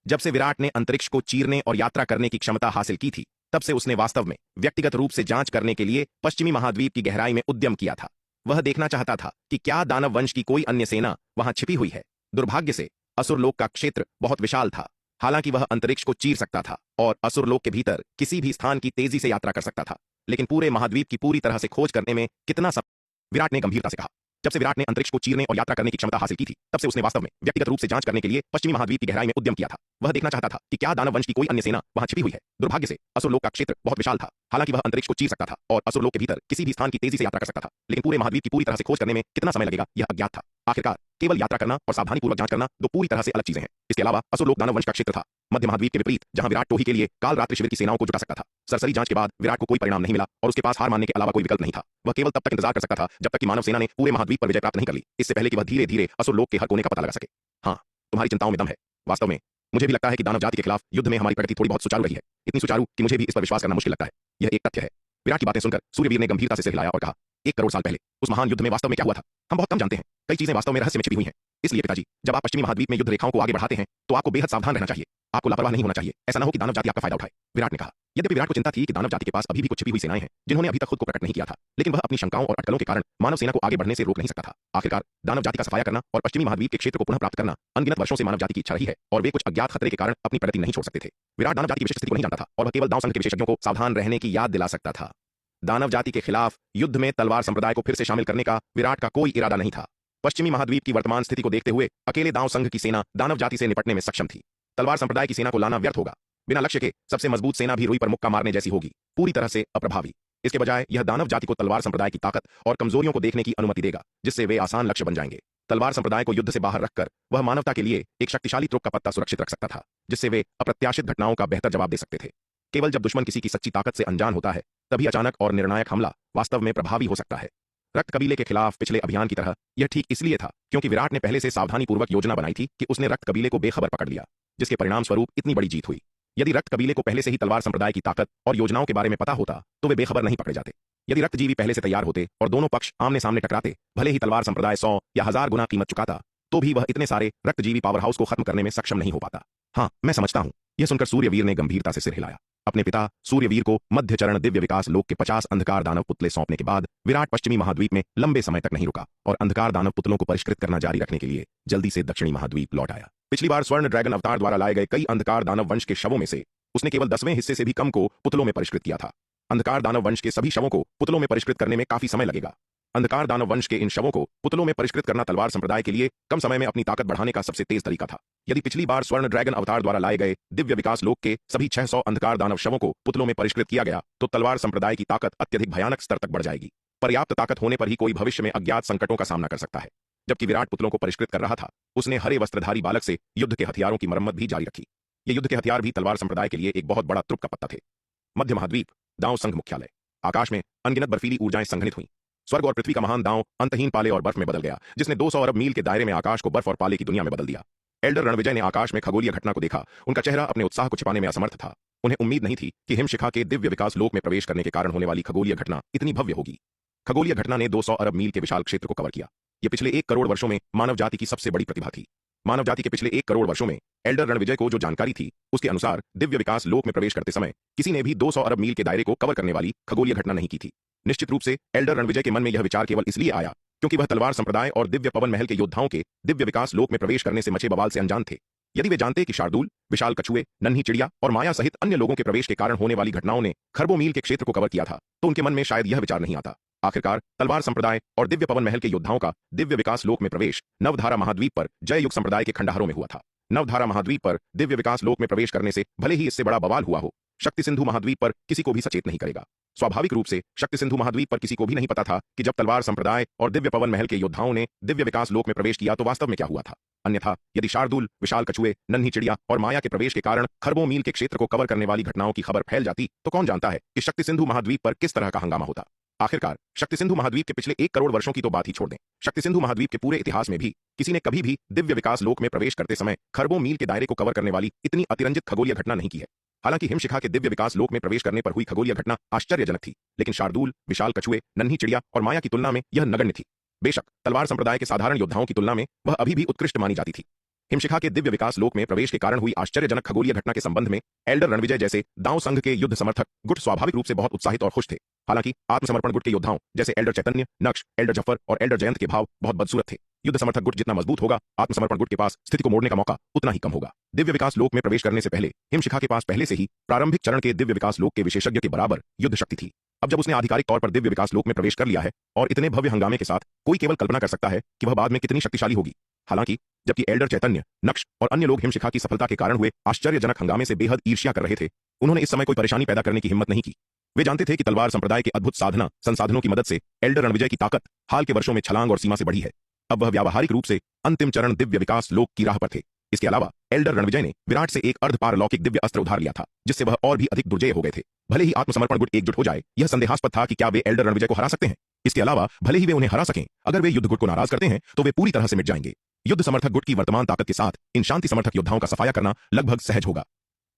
Speaker 1: जब से विराट ने अंतरिक्ष को चीरने और यात्रा करने की क्षमता हासिल की थी, तब से उसने वास्तव में व्यक्तिगत रूप से जांच करने के लिए पश्चिमी महाद्वीप की गहराई में उद्यम किया था। वह देखना चाहता था कि क्या दानव वंश की कोई अन्य सेना वहां छिपी हुई है। दुर्भाग्य से असुरलोक का क्षेत्र बहुत विशाल था। हालांकि वह अंतरिक्ष को चीर सकता था और असुरलोक के भीतर किसी भी स्थान की तेजी से यात्रा कर सकता था, लेकिन पूरे महाद्वीप की पूरी तरह से खोज करने में कितना सब। विराट ने गंभीरता से कहा। जब से विराट ने अंतरिक्ष को चीरने और यात्रा करने की क्षमता हासिल की थी, तब से उसने वास्तव में व्यक्तिगत रूप से जांच करने के लिए पश्चिमी महाद्वीप की गहराई में उद्यम किया था। वह देखना चाहता था कि क्या दानव वंश की कोई अन्य सेना वहां छिपी हुई है। दुर्भाग्य से असुरलोक का क्षेत्र बहुत विशाल था। हालांकि वह अंतरिक्ष को चीर सकता था और असुरलोक के भीतर किसी भी स्थान की तेजी से यात्रा कर सकता था, लेकिन पूरे महाद्वीप की पूरी तरह से खोज करने में कितना समय लगेगा यह अज्ञात था। आखिरकार केवल यात्रा करना और सावधानीपूर्वक जांच करना दो पूरी तरह से अलग चीजें हैं। इसके अलावा असुरलोक दानव वंश का क्षेत्र था, मध्य महाद्वीप के विपरीत, जहां विराट टोही के लिए काल रात्रि शिविर की सेनाओं को जुटा सकता था। सरसरी जांच के बाद विराट को कोई परिणाम नहीं मिला और उसके पास हार मानने के अलावा कोई विकल्प नहीं था। वह केवल तब तक इंतजार कर सकता था जब तक कि मानव सेना ने पूरे महाद्वीप पर विजय प्राप्त नहीं कर ली, इससे पहले कि वह धीरे धीरे असुरलोक के हर कोने का पता लगा सके। हाँ, तुम्हारी चिंताओं में दम है। वास्तव में मुझे भी लगता है कि दानव जाति के खिलाफ युद्ध में हमारी प्रगति थोड़ी बहुत सुचारू रही है, इतनी सुचारू कि मुझे भी इस पर विश्वास करना मुश्किल लगता है। यह एक तथ्य है। विराट की बातें सुनकर सूर्यवीर ने गंभीरता से सिर हिलाया और कहा, 1 करोड़ साल पहले उस महान युद्ध में वास्तव में क्या हुआ था हम बहुत कम जानते हैं। कई चीजें वास्तव में रहस्य में छिपी हुई हैं। इसलिए पिताजी, जब आप पश्चिमी महाद्वीप में युद्ध रेखाओं को आगे बढ़ाते हैं तो आपको बेहद सावधान रहना चाहिए। आपको लापरवाह नहीं होना चाहिए। ऐसा न हो कि दानव जाति आपका फायदा उठाए। विराट ने कहा। यद्यपि विराट को चिंता थी कि दानव जाति के पास अभी भी कुछ छिपी हुई सेनाएं हैं जिन्होंने अभी तक खुद को प्रकट नहीं किया था, लेकिन वह अपनी शंकाओं और अटकलों के कारण मानव सेना को आगे बढ़ने से रोक नहीं सकता था। आखिरकार दानव जाति का सफाया करना और पश्चिमी महाद्वीप के क्षेत्र को पुनः प्राप्त करना अनगिनत वर्षों से मानव जाति की इच्छा रही है और वे कुछ अज्ञात खतरे के कारण अपनी प्रगति नहीं छोड़ सकते थे। विराट दानव जाति की विशिष्ट स्थिति को नहीं जानता था और वह केवल दांव संघ के विशेषज्ञों को सावधान रहने की याद दिला सकता था। दानव जाति के खिलाफ युद्ध में तलवार संप्रदाय को फिर से शामिल करने का विराट का कोई इरादा नहीं था। पश्चिमी महाद्वीप की वर्तमान स्थिति को देखते हुए अकेले दांव संघ की सेना दानव जाति से निपटने में सक्षम थी। तलवार संप्रदाय की सेना को लाना व्यर्थ होगा। बिना लक्ष्य के सबसे मजबूत सेना भी रुई पर मुक्का मारने जैसी होगी, पूरी तरह से अप्रभावी। इसके बजाय यह दानव जाति को तलवार संप्रदाय की ताकत और कमजोरियों को देखने की अनुमति देगा, जिससे वे आसान लक्ष्य बन जाएंगे। तलवार संप्रदाय को युद्ध से बाहर रखकर वह मानवता के लिए एक शक्तिशाली त्रुप का पत्ता सुरक्षित रख सकता था, जिससे वे अप्रत्याशित घटनाओं का बेहतर जवाब दे सकते थे। केवल जब दुश्मन किसी की सच्ची ताकत से अनजान होता है, तभी अचानक और निर्णायक हमला वास्तव में प्रभावी हो सकता है। रक्त कबीले के खिलाफ पिछले अभियान की तरह यह ठीक इसलिए था क्योंकि विराट ने पहले से सावधानीपूर्वक योजना बनाई थी कि उसने रक्त कबीले को बेखबर पकड़ लिया। जिसके परिणाम स्वरूप इतनी बड़ी जीत हुई। यदि रक्त कबीले को पहले से ही तलवार संप्रदाय की ताकत और योजनाओं के बारे में पता होता तो वे बेखबर नहीं पकड़े जाते। यदि रक्तजीवी पहले से तैयार होते और दोनों पक्ष आमने सामने टकराते, भले ही तलवार संप्रदाय 100 या 1000 गुना कीमत चुकाता, तो भी वह इतने सारे रक्तजीवी पावर हाउस को खत्म करने में सक्षम नहीं हो पाता। हाँ, मैं समझता हूं। यह सुनकर सूर्यवीर ने गंभीरता से सिर हिलाया। अपने पिता सूर्यवीर को मध्य चरण दिव्य विकास लोक के 50 अंधकार दानव पुतले सौंपने के बाद विराट पश्चिमी महाद्वीप में लंबे समय तक नहीं रुका और अंधकार दानव पुतलों को परिष्कृत करना जारी रखने के लिए जल्दी से दक्षिणी महाद्वीप लौट आया। पिछली बार स्वर्ण ड्रैगन अवतार द्वारा लाए गए कई अंधकार दानव वंश के शवों में से उसने केवल 10वें हिस्से से भी कम को पुतलों में परिष्कृत किया था। अंधकार दानव वंश के सभी शवों को पुतलों में परिष्कृत करने में काफी समय लगेगा। अंधकार दानव वंश के इन शवों को पुतलों में परिष्कृत करना तलवार संप्रदाय के लिए कम समय में अपनी ताकत बढ़ाने का सबसे तेज तरीका था। यदि पिछली बार स्वर्ण ड्रैगन अवतार द्वारा लाए गए दिव्य विकास लोक के सभी 600 अंधकार दानव शवों को पुतलों में परिष्कृत किया गया तो तलवार संप्रदाय की ताकत अत्यधिक भयानक स्तर तक बढ़ जाएगी। पर्याप्त ताकत होने पर ही कोई भविष्य में अज्ञात संकटों का सामना कर सकता है। जबकि विराट पुतलों को परिष्कृत कर रहा था, उसने हरे वस्त्रधारी बालक से युद्ध के हथियारों की मरम्मत भी जारी रखी। ये युद्ध के हथियार भी तलवार संप्रदाय के लिए एक बहुत बड़ा तुर्क का पत्ता थे। मध्य महाद्वीप, दांव संघ मुख्यालय। आकाश में अनगिनत बर्फीली ऊर्जाएं संघनित हुई। स्वर्ग और पृथ्वी का महान दांव अंतहीन पाले और बर्फ में बदल गया, जिसने 200 अरब मील के दायरे में आकाश को बर्फ और पाले की दुनिया में बदल दिया। एल्डर रणविजय ने आकाश में खगोलीय घटना को देखा। उनका चेहरा अपने उत्साह को छिपाने में असमर्थ था। उन्हें उम्मीद नहीं थी कि हिमशिखा के दिव्य विकास लोक में प्रवेश करने के कारण होने वाली खगोलीय घटना इतनी भव्य होगी। खगोलीय घटना ने 200 अरब मील के विशाल क्षेत्र को कवर किया। यह पिछले 1 करोड़ वर्षों में मानव जाति की सबसे बड़ी प्रतिभा थी। मानव जाति के पिछले 1 करोड़ वर्षों में एल्डर रणविजय को जो जानकारी थी, उसके अनुसार दिव्य विकास लोक में प्रवेश करते समय किसी ने भी 200 अरब मील के दायरे को कवर करने वाली खगोलीय घटना नहीं की थी। निश्चित रूप से एल्डर रणविजय के मन में यह विचार केवल इसलिए आया क्योंकि वह तलवार संप्रदाय और दिव्य पवन महल के योद्धाओं के दिव्य विकास लोक में प्रवेश करने से मचे बवाल से अनजान थे। यदि वे जानते कि शार्दूल, विशाल कछुए, नन्ही चिड़िया और माया सहित अन्य लोगों के प्रवेश के कारण होने वाली घटनाओं ने खरबों मील के क्षेत्र को कवर किया था, तो उनके मन में शायद यह विचार नहीं आता। आखिरकार तलवार संप्रदाय और दिव्य पवन महल के योद्धाओं का दिव्य विकास लोक में प्रवेश नवधारा महाद्वीप पर जय युग संप्रदाय के खंडहरों में हुआ था। नवधारा महाद्वीप पर दिव्य विकास लोक में प्रवेश करने से भले ही इससे बड़ा बवाल हुआ हो, शक्ति सिंधु महाद्वीप पर किसी को भी सचेत नहीं करेगा। स्वाभाविक रूप से शक्ति सिंधु महाद्वीप पर किसी को भी नहीं पता था कि जब तलवार संप्रदाय और दिव्य पवन महल के योद्धाओं ने दिव्य विकास लोक में प्रवेश किया तो वास्तव में क्या हुआ था। अन्यथा यदि शार्दूल, विशाल कछुए, नन्ही चिड़िया और माया के प्रवेश के कारण खरबों मील के क्षेत्र को कवर करने वाली घटनाओं की खबर फैल जाती तो कौन जानता है कि शक्ति सिंधु महाद्वीप पर किस तरह का हंगामा होता। आखिरकार शक्ति सिंधु महाद्वीप के पिछले 1 करोड़ वर्षों की तो बात ही छोड़ दें, शक्ति सिंधु महाद्वीप के पूरे इतिहास में भी किसी ने कभी भी दिव्य विकास लोक में प्रवेश करते समय खरबों मील के दायरे को कवर करने वाली इतनी अतिरंजित खगोलीय घटना नहीं की है। हालांकि हिमशिखा के दिव्य विकास लोक में प्रवेश करने पर हुई खगोलीय घटना आश्चर्यजनक थी, लेकिन शार्दूल, विशाल कछुए, नन्ही चिड़िया और माया की तुलना में यह नगण्य थी। बेशक तलवार संप्रदाय के साधारण योद्धाओं की तुलना में वह अभी भी उत्कृष्ट मानी जाती थी। हिमशिखा के दिव्य विकास लोक में प्रवेश के कारण हुई आश्चर्यजनक खगोलीय घटना के संबंध में एल्डर रणविजय जैसे दांव संघ के युद्ध समर्थक गुट स्वाभाविक रूप से बहुत उत्साहित और खुश थे। हालांकि आत्मसमर्पण गुट के योद्धाओं जैसे एल्डर चैतन्य, नक्श, एल्डर जफर और एल्डर जयंत के भाव बहुत बदसूरत थे। युद्ध समर्थक गुट जितना मजबूत होगा, आत्मसमर्पण गुट के पास स्थिति को मोड़ने का मौका उतना ही कम होगा। दिव्य विकास लोक में प्रवेश करने से पहले हिमशिखा के पास पहले से ही प्रारंभिक चरण के दिव्य विकास लोक के विशेषज्ञ के बराबर युद्ध शक्ति थी। अब जब उसने आधिकारिक तौर पर दिव्य विकास लोक में प्रवेश कर लिया है और इतने भव्य हंगामे के साथ, कोई केवल कल्पना कर सकता है कि वह बाद में कितनी शक्तिशाली होगी। हालांकि जबकि एल्डर चैतन्य, नक्श और अन्य लोग हिमशिखा की सफलता के कारण हुए आश्चर्यजनक हंगामे से बेहद ईर्ष्या कर रहे थे, उन्होंने इस समय कोई परेशानी पैदा करने की हिम्मत नहीं की। वे जानते थे कि तलवार संप्रदाय के अद्भुत साधना संसाधनों की मदद से एल्डर रणविजय की ताकत हाल के वर्षों में छलांग और सीमा से बढ़ी है। अब वह व्यावहारिक रूप से अंतिम चरण दिव्य विकास लोक की राह पर थे। इसके अलावा एल्डर रणविजय ने विराट से एक अर्धपारलौकिक दिव्य अस्त्र उधार लिया था, जिससे वह और भी अधिक दुर्जय हो गए थे। भले ही आत्मसमर्पण गुट एकजुट हो जाए, यह संदेहास्पद था कि क्या वे एल्डर रणविजय को हरा सकते हैं। इसके अलावा भले ही वे उन्हें हरा सकें, अगर वे युद्ध गुट को नाराज करते हैं तो वे पूरी तरह से मिट जाएंगे। युद्ध समर्थक गुट की वर्तमान ताकत के साथ इन शांति समर्थक योद्धाओं का सफाया करना लगभग सहज होगा।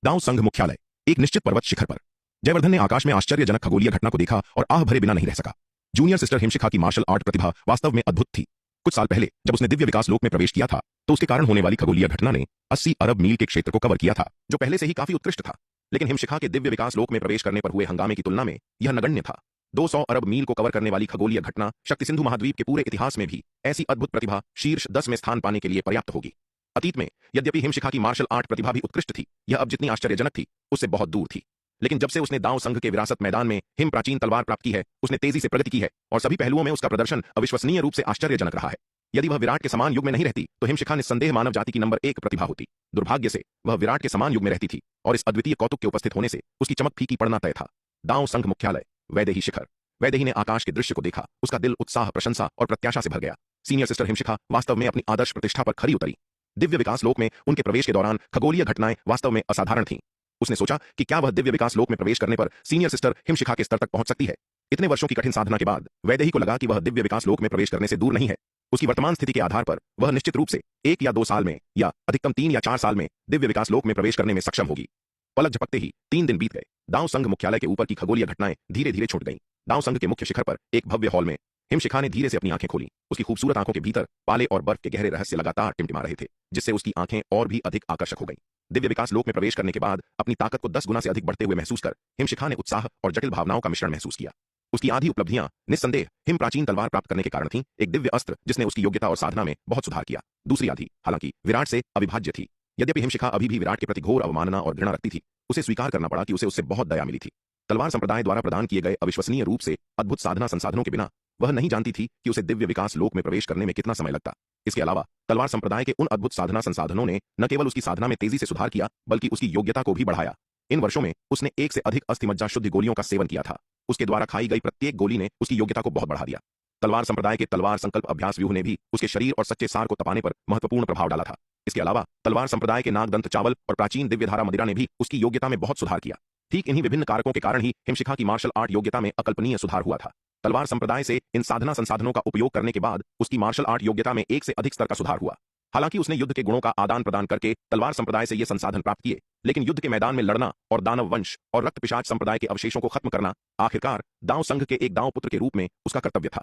Speaker 1: दांव संघ मुख्यालय, एक निश्चित पर्वत शिखर पर जयवर्धन ने आकाश में आश्चर्यजनक खगोलीय घटना को देखा और आह भरे बिना नहीं रह सका। जूनियर सिस्टर हिमशिखा की मार्शल आर्ट प्रतिभा वास्तव में अद्भुत थी। कुछ साल पहले जब उसने दिव्य विकास लोक में प्रवेश किया था तो उसके कारण होने वाली खगोलीय घटना ने 80 अरब मील के क्षेत्र को कवर किया था, जो पहले से ही काफी उत्कृष्ट था। लेकिन हिमशिखा के दिव्य विकास लोक में प्रवेश करने पर हुए हंगामे की तुलना में यह नगण्य था। 200 अरब मील को कवर करने वाली खगोलीय घटना शक्ति सिंधु महाद्वीप के पूरे इतिहास में भी ऐसी अद्भुत प्रतिभा शीर्ष 10 में स्थान पाने के लिए पर्याप्त होगी। अतीत में यद्यपि हिमशिखा की मार्शल आर्ट प्रतिभा भी उत्कृष्ट थी, यह अब जितनी आश्चर्यजनक थी उससे बहुत दूर थी। लेकिन जब से उसने दांव संघ के विरासत मैदान में हिम प्राचीन तलवार प्राप्त की है, उसने तेजी से प्रगति की है और सभी पहलुओं में उसका प्रदर्शन अविश्वसनीय रूप से आश्चर्यजनक रहा है। यदि वह विराट के समान युग में नहीं रहती तो हिमशिखा निस्संदेह मानव जाति की नंबर 1 प्रतिभा होती। दुर्भाग्य से वह विराट के समान युग में रहती थी और इस अद्वितीय कौतुक के उपस्थित होने से उसकी चमक फीकी पड़ना तय था। दांव संघ मुख्यालय, वैदेही शिखर। वैदेही ने आकाश के दृश्य को देखा, उसका दिल उत्साह, प्रशंसा और प्रत्याशा से भर गया। सीनियर सिस्टर हिमशिखा वास्तव में अपनी आदर्श प्रतिष्ठा पर खरी उतरी। दिव्य विकास लोक में उनके प्रवेश के दौरान खगोलीय घटनाएं वास्तव में असाधारण थीं। उसने सोचा कि क्या वह दिव्य विकास लोक में प्रवेश करने पर सीनियर सिस्टर हिमशिखा के स्तर तक पहुंच सकती है। इतने वर्षों की कठिन साधना के बाद वैदेही को लगा कि वह दिव्य विकास लोक में प्रवेश करने से दूर नहीं है। उसकी वर्तमान स्थिति के आधार पर वह निश्चित रूप से 1 या 2 साल में या अधिकतम 3 या 4 साल में दिव्य विकास लोक में प्रवेश करने में सक्षम होगी। पलक झपकते ही 3 दिन बीत गए। दांव संघ मुख्यालय के ऊपर की खगोलीय घटनाएं धीरे धीरे छूट गईं। दांव संघ के मुख्य शिखर पर एक भव्य हॉल में हिमशिखा ने धीरे से अपनी आंखें खोली। उसकी खूबसूरत आंखों के भीतर पाले और बर्फ के गहरे रहस्य लगातार टिमटिमा रहे थे, जिससे उसकी आंखें और भी अधिक आकर्षक हो गईं। दिव्य विकास लोक में प्रवेश करने के बाद अपनी ताकत को 10 गुना से अधिक बढ़ते हुए महसूस कर हिमशिखा ने उत्साह और जटिल भावनाओं का मिश्रण महसूस किया। उसकी आधी उपलब्धियां निस्संदेह हिम प्राचीन तलवार प्राप्त करने के कारण थीं, एक दिव्य अस्त्र जिसने उसकी योग्यता और साधना में बहुत सुधार किया। दूसरी आधी हालांकि विराट से अविभाज्य थी। यद्यपि हिमशिखा अभी भी विराट के प्रति घोर अवमानना और घृणा रखती थी, उसे स्वीकार करना पड़ा कि उसे उससे बहुत दया मिली थी। तलवार संप्रदाय द्वारा प्रदान किए गए अविश्वसनीय रूप से अद्भुत साधना संसाधनों के बिना वह नहीं जानती थी कि उसे दिव्य विकास लोक में प्रवेश करने में कितना समय लगता। इसके अलावा तलवार संप्रदाय के उन अद्भुत साधना संसाधनों ने न केवल उसकी साधना में तेजी से सुधार किया, बल्कि उसकी योग्यता को भी बढ़ाया। इन वर्षों में उसने 1 से अधिक अस्थिमज्जा शुद्धि गोलियों का सेवन किया था। उसके द्वारा खाई गई प्रत्येक गोली ने उसकी योग्यता को बहुत बढ़ा दिया। तलवार संप्रदाय के तलवार संकल्प अभ्यास व्यूह ने भी उसके शरीर और सच्चे सार को तपाने पर महत्वपूर्ण प्रभाव डाला था। इसके अलावा तलवार संप्रदाय के नागदंत चावल और प्राचीन दिव्यधारा मदिरा ने भी उसकी योग्यता में बहुत सुधार किया। ठीक इन्हीं विभिन्न कारकों के कारण ही हिमशिखा की मार्शल आर्ट योग्यता में अकल्पनीय सुधार हुआ था। तलवार संप्रदाय से इन साधना संसाधनों का उपयोग करने के बाद उसकी मार्शल आर्ट योग्यता में 1 से अधिक स्तर का सुधार हुआ। हालांकि उसने युद्ध के गुणों का आदान प्रदान करके तलवार संप्रदाय से ये संसाधन प्राप्त किए, लेकिन युद्ध के मैदान में लड़ना और दानव वंश और रक्त पिशाच संप्रदाय के अवशेषों को खत्म करना आखिरकार दांव संघ के एक दांव पुत्र के रूप में उसका कर्तव्य था।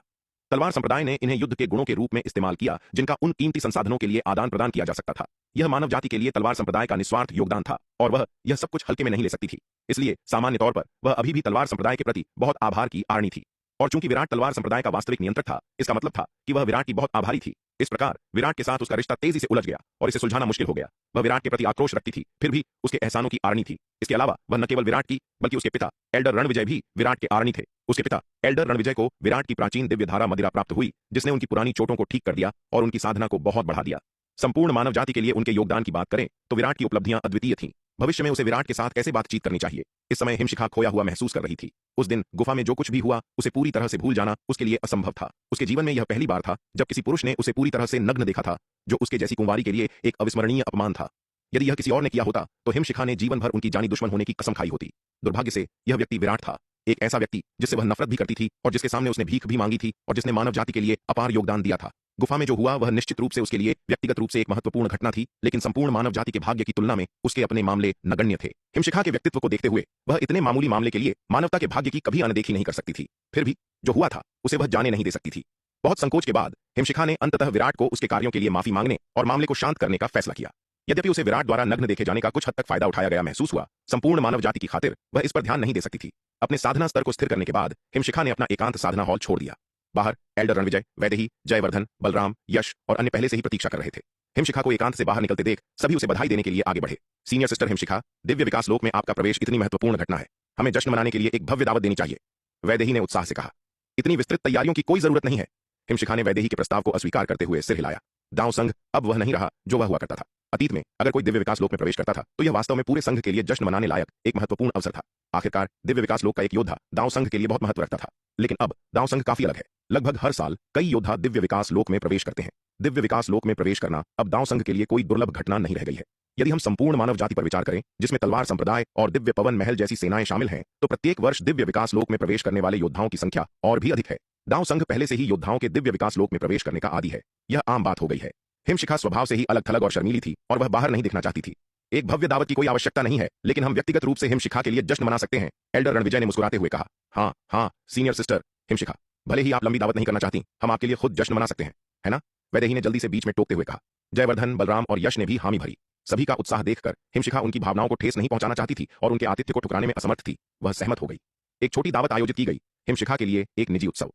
Speaker 1: तलवार संप्रदाय ने इन्हें युद्ध के गुणों के रूप में इस्तेमाल किया, जिनका उन कीमती संसाधनों के लिए आदान प्रदान किया जा सकता था। यह मानव जाति के लिए तलवार संप्रदाय का निस्वार्थ योगदान था और वह यह सब कुछ हल्के में नहीं ले सकती थी। इसलिए सामान्य तौर पर वह अभी भी तलवार संप्रदाय के प्रति बहुत आभार की आरणी थी। और चूंकि विराट तलवार संप्रदाय का वास्तविक नियंत्रक था, इसका मतलब था कि वह विराट की बहुत आभारी थी। इस प्रकार विराट के साथ उसका रिश्ता तेजी से उलझ गया और इसे सुलझाना मुश्किल हो गया। वह विराट के प्रति आक्रोश रखती थी, फिर भी उसके एहसानों की आरणी थी। इसके अलावा वह न केवल विराट की बल्कि उसके पिता एल्डर रणविजय भी विराट के आरणी थे। उसके पिता एल्डर रणविजय को विराट की प्राचीन दिव्य धारा मदिरा प्राप्त हुई, जिसने उनकी पुरानी चोटों को ठीक कर दिया और उनकी साधना को बहुत बढ़ा दिया। संपूर्ण मानव जाति के लिए उनके योगदान की बात करें तो विराट की उपलब्धियां अद्वितीय थीं। भविष्य में उसे विराट के साथ कैसे बातचीत करनी चाहिए, इस समय हिमशिखा खोया हुआ महसूस कर रही थी। उस दिन गुफा में जो कुछ भी हुआ उसे पूरी तरह से भूल जाना उसके लिए असंभव था। उसके जीवन में यह पहली बार था जब किसी पुरुष ने उसे पूरी तरह से नग्न देखा था, जो उसके जैसी कुंवारी के लिए एक अविस्मरणीय अपमान था। यदि यह किसी और ने किया होता तो हिमशिखा ने जीवन भर उनकी जानी दुश्मन होने की कसम खाई होती। दुर्भाग्य से यह व्यक्ति विराट था, एक ऐसा व्यक्ति जिससे वह नफरत भी करती थी और जिसके सामने उसने भीख भी मांगी थी और जिसने मानव जाति के लिए अपार योगदान दिया था। गुफा में जो हुआ वह निश्चित रूप से उसके लिए व्यक्तिगत रूप से एक महत्वपूर्ण घटना थी, लेकिन संपूर्ण मानव जाति के भाग्य की तुलना में उसके अपने मामले नगण्य थे। हिमशिखा के व्यक्तित्व को देखते हुए वह इतने मामूली मामले के लिए मानवता के भाग्य की कभी अनदेखी नहीं कर सकती थी। फिर भी जो हुआ था उसे वह जाने नहीं दे सकती थी। बहुत संकोच के बाद हिमशिखा ने अंततः विराट को उसके कार्यों के लिए माफी मांगने और मामले को शांत करने का फैसला किया। यद्यपि उसे विराट द्वारा नग्न देखे जाने का कुछ हद तक फायदा उठाया गया महसूस हुआ, संपूर्ण मानव जाति की खातिर वह इस पर ध्यान नहीं दे सकती थी। अपने साधना स्तर को स्थिर करने के बाद हिमशिखा ने अपना एकांत साधना हॉल छोड़ दिया। बाहर एल्डर रणविजय, वैदेही, जयवर्धन, बलराम, यश और अन्य पहले से ही प्रतीक्षा कर रहे थे। हिमशिखा को एकांत से बाहर निकलते देख सभी उसे बधाई देने के लिए आगे बढ़े। सीनियर सिस्टर हिमशिखा, दिव्य विकास लोक में आपका प्रवेश इतनी महत्वपूर्ण घटना है, हमें जश्न मनाने के लिए एक भव्य दावत देनी चाहिए, वैदेही ने उत्साह से कहा। इतनी विस्तृत तैयारियों की कोई जरूरत नहीं है। हिमशिखा ने वैदेही के प्रस्ताव को अस्वीकार करते हुए सिर हिलाया। दांव संघ अब वह नहीं रहा जो वह हुआ करता था। अतीत में अगर कोई दिव्य विकास लोक में प्रवेश करता था तो यह वास्तव में पूरे संघ के लिए जश्न मनाने लायक एक महत्वपूर्ण अवसर था। आखिरकार दिव्य विकास लोक का एक योद्धा दांव संघ के लिए बहुत महत्व रखता था। लेकिन अब दांव संघ काफी अलग है। लगभग हर साल कई योद्धा दिव्य विकास लोक में प्रवेश करते हैं। दिव्य विकास लोक में प्रवेश करना अब दांव संघ के लिए कोई दुर्लभ घटना नहीं रह गई है। यदि हम संपूर्ण मानव जाति पर विचार करें, जिसमें तलवार संप्रदाय और दिव्य पवन महल जैसी सेनाएं शामिल हैं, तो प्रत्येक वर्ष दिव्य विकास लोक में प्रवेश करने वाले योद्धाओं की संख्या और भी अधिक है। दांव संघ पहले से ही योद्धाओं के दिव्य विकास लोक में प्रवेश करने का आदी है। यह आम बात हो गई है। हिमशिखा स्वभाव से ही अलग थलग और शर्मीली थी और वह बाहर नहीं दिखना चाहती थी। एक भव्य दावत की कोई आवश्यकता नहीं है, लेकिन हम व्यक्तिगत रूप से हिमशिखा के लिए जश्न मना सकते हैं, एल्डर रणविजय ने मुस्कुराते हुए कहा। हाँ हाँ सीनियर सिस्टर हिमशिखा, भले ही आप लंबी दावत नहीं करना चाहती, हम आपके लिए खुद जश्न मना सकते हैं, है ना? वैदेही ने जल्दी से बीच में टोकते हुए कहा। जयवर्धन, बलराम और यश ने भी हामी भरी। सभी का उत्साह देखकर हिमशिखा उनकी भावनाओं को ठेस नहीं पहुंचाना चाहती थी और उनके आतिथ्य को ठुकराने में असमर्थ थी। वह सहमत हो गई। एक छोटी दावत आयोजित की गई, हिमशिखा के लिए एक निजी उत्सव।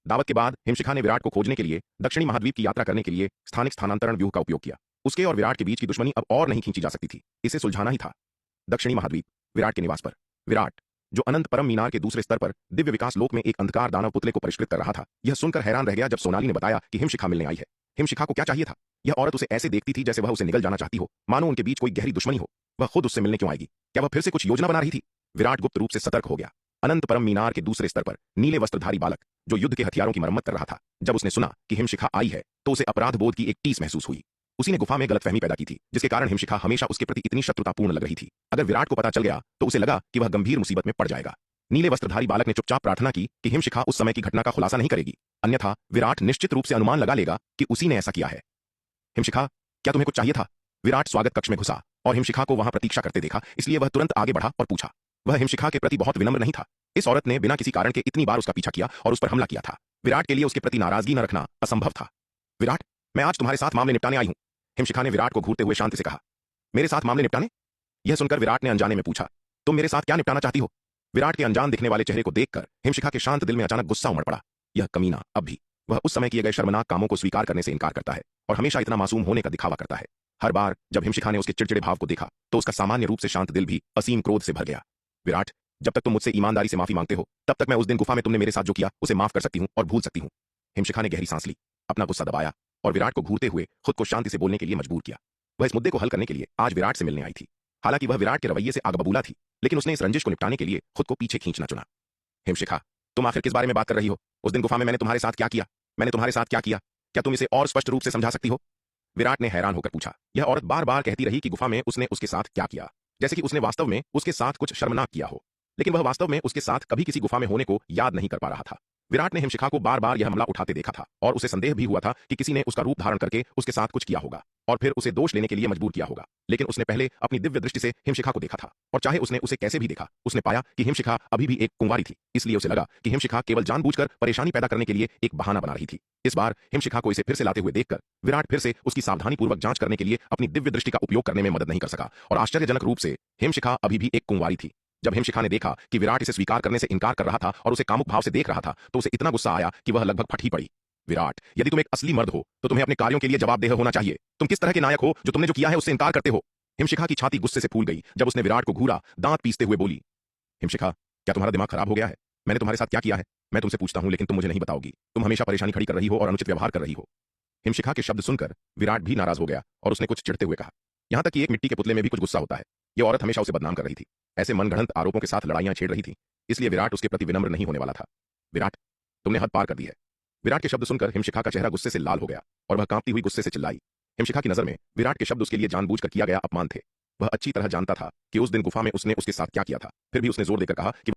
Speaker 1: दावत के बाद हिमशिखा ने विराट को खोजने के लिए दक्षिणी महाद्वीप की यात्रा करने के लिए स्थानिक स्थानांतरण व्यूह का उपयोग किया। उसके और विराट के बीच की दुश्मनी अब और नहीं खींची जा सकती थी, इसे सुलझाना ही था। दक्षिणी महाद्वीप, विराट के निवास पर विराट, जो अनंत परम मीनार के दूसरे स्तर पर दिव्य विकास लोक में एक अंधकार दानव पुतले को परिष्कृत कर रहा था, यह सुनकर हैरान रह गया जब सोनाली ने बताया कि हिमशिखा मिलने आई है। हिमशिखा को क्या चाहिए था? यह औरत उसे ऐसे देखती थी जैसे वह उसे निगल जाना चाहती हो, मानो उनके बीच कोई गहरी दुश्मनी हो। वह खुद उससे मिलने क्यों आएगी? क्या वह फिर से कुछ योजना बना रही थी? विराट गुप्त रूप से सतर्क हो गया। अनंत परम मीनार के दूसरे स्तर पर नीले वस्त्रधारी बालक, जो युद्ध के हथियारों की मरम्मत कर रहा था, जब उसने सुना कि हिमशिखा आई है तो उसे अपराध बोध की एक टीस महसूस हुई। उसी ने गुफा में गलतफहमी पैदा की थी, जिसके कारण हिमशिखा हमेशा उसके प्रति इतनी शत्रुतापूर्ण लग रही थी। अगर विराट को पता चल गया तो उसे लगा कि वह गंभीर मुसीबत में पड़ जाएगा। नीले वस्त्रधारी बालक ने चुपचाप प्रार्थना की कि हिमशिखा उस समय की घटना का खुलासा नहीं करेगी, अन्यथा विराट निश्चित रूप से अनुमान लगा लेगा कि उसी ने ऐसा किया है। हिमशिखा, क्या तुम्हें कुछ चाहिए था? विराट स्वागत कक्ष में घुसा और हिमशिखा को वहां प्रतीक्षा करते देखा, इसलिए वह तुरंत आगे बढ़ा और पूछा। वह हिमशिखा के प्रति बहुत विनम्र नहीं था। इस औरत ने बिना किसी कारण के इतनी बार उसका पीछा किया और उस पर हमला किया था। विराट के लिए उसके प्रति नाराजगी न रखना असंभव था। विराट, मैं आज तुम्हारे साथ मामले निपटाने आई हूं, हिमशिखा ने विराट को घूरते हुए शांति से कहा। मेरे साथ मामले निपटाने? यह सुनकर विराट ने अनजाने में पूछा, तुम मेरे साथ क्या निपटाना चाहती हो? विराट के अनजान दिखने वाले चेहरे को देखकर हिमशिखा के शांत दिल में अचानक गुस्सा उमड़ पड़ा। यह कमीना अब भी वह उस समय किए गए शर्मनाक कामों को स्वीकार करने से इनकार करता है और हमेशा इतना मासूम होने का दिखावा करता है। हर बार जब हिमशिखा ने उसके चिड़चिड़े भाव को देखा तो उसका सामान्य रूप से शांत दिल भी असीम क्रोध से भर गया। विराट, जब तक तुम मुझसे ईमानदारी से माफी मांगते हो तब तक मैं उस दिन गुफा में तुमने मेरे साथ जो किया उसे माफ कर सकती हूं और भूल सकती हूं। हिमशिखा ने गहरी सांस ली, अपना गुस्सा दबाया और विराट को घूरते हुए खुद को शांति से बोलने के लिए मजबूर किया। वह इस मुद्दे को हल करने के लिए आज विराट से मिलने आई थी। हालांकि वह विराट के रवैये से आगबबूला थी, लेकिन उसने इस रंजिश को निपटाने के लिए खुद को पीछे खींचना चुना। हिमशिखा, तुम आखिर किस बारे में बात कर रही हो? उस दिन गुफा में मैंने तुम्हारे साथ क्या किया? मैंने तुम्हारे साथ क्या किया? क्या तुम इसे और स्पष्ट रूप से समझा सकती हो? विराट ने हैरान होकर पूछा। यह औरत बार बार कहती रही कि गुफा में उसने उसके साथ क्या किया, जैसे कि उसने वास्तव में उसके साथ कुछ शर्मनाक किया हो, लेकिन वह वास्तव में उसके साथ कभी किसी गुफा में होने को याद नहीं कर पा रहा था। विराट ने हिमशिखा को बार बार यह हमला उठाते देखा था और उसे संदेह भी हुआ था कि किसी ने उसका रूप धारण करके उसके साथ कुछ किया होगा और फिर उसे दोष लेने के लिए मजबूर किया होगा। लेकिन उसने पहले अपनी दिव्य दृष्टि से हिमशिखा को देखा था और चाहे उसने उसे कैसे भी देखा, उसने पाया कि हिमशिखा अभी भी एक कुंवारी थी। इसलिए उसे लगा कि हिमशिखा केवल जानबूझकर परेशानी पैदा करने के लिए एक बहाना बना रही थी। इस बार हिमशिखा को इसे फिर से लाते हुए देखकर विराट फिर से उसकी सावधानीपूर्वक जांच करने के लिए अपनी दिव्य दृष्टि का उपयोग करने में मदद नहीं कर सका और आश्चर्यजनक रूप से हिमशिखा अभी भी एक कुंवारी थी। जब हिमशिखा ने देखा कि विराट इसे स्वीकार करने से इनकार कर रहा था और उसे कामुक भाव से देख रहा था तो उसे इतना गुस्सा आया कि वह लगभग फट ही पड़ी। विराट, यदि तुम एक असली मर्द हो तो तुम्हें अपने कार्यों के लिए जवाबदेह होना चाहिए। तुम किस तरह के नायक हो जो तुमने जो किया है उससे इनकार करते हो? हिमशिखा की छाती गुस्से से फूल गई जब उसने विराट को घूरा, दांत पीसते हुए बोली। हिमशिखा, क्या तुम्हारा दिमाग खराब हो गया है? मैंने तुम्हारे साथ क्या किया है? मैं तुमसे पूछता हूं लेकिन तुम मुझे नहीं बताओगी। तुम हमेशा परेशानी खड़ी कर रही हो और अनुचित व्यवहार कर रही हो। हिमशिखा के शब्द सुनकर विराट भी नाराज हो गया और उसने कुछ चिढ़ते हुए कहा। यहां तक कि एक मिट्टी के पुतले में भी कुछ गुस्सा होता है। यह औरत हमेशा उसे बदनाम कर रही थी, ऐसे मनगढ़ंत आरोपों के साथ लड़ाइयां छेड़ रही थी, इसलिए विराट उसके प्रति विनम्र नहीं होने वाला था। विराट, तुमने हद पार कर दी है। विराट के शब्द सुनकर हिमशिखा का चेहरा गुस्से से लाल हो गया और वह कांपती हुई गुस्से से चिल्लाई। हिमशिखा की नजर में विराट के शब्द उसके लिए जानबूझकर किया गया अपमान थे। वह अच्छी तरह जानता था कि उस दिन गुफा में उसने उसके साथ क्या किया था, फिर भी उसने जोर देकर कहा कि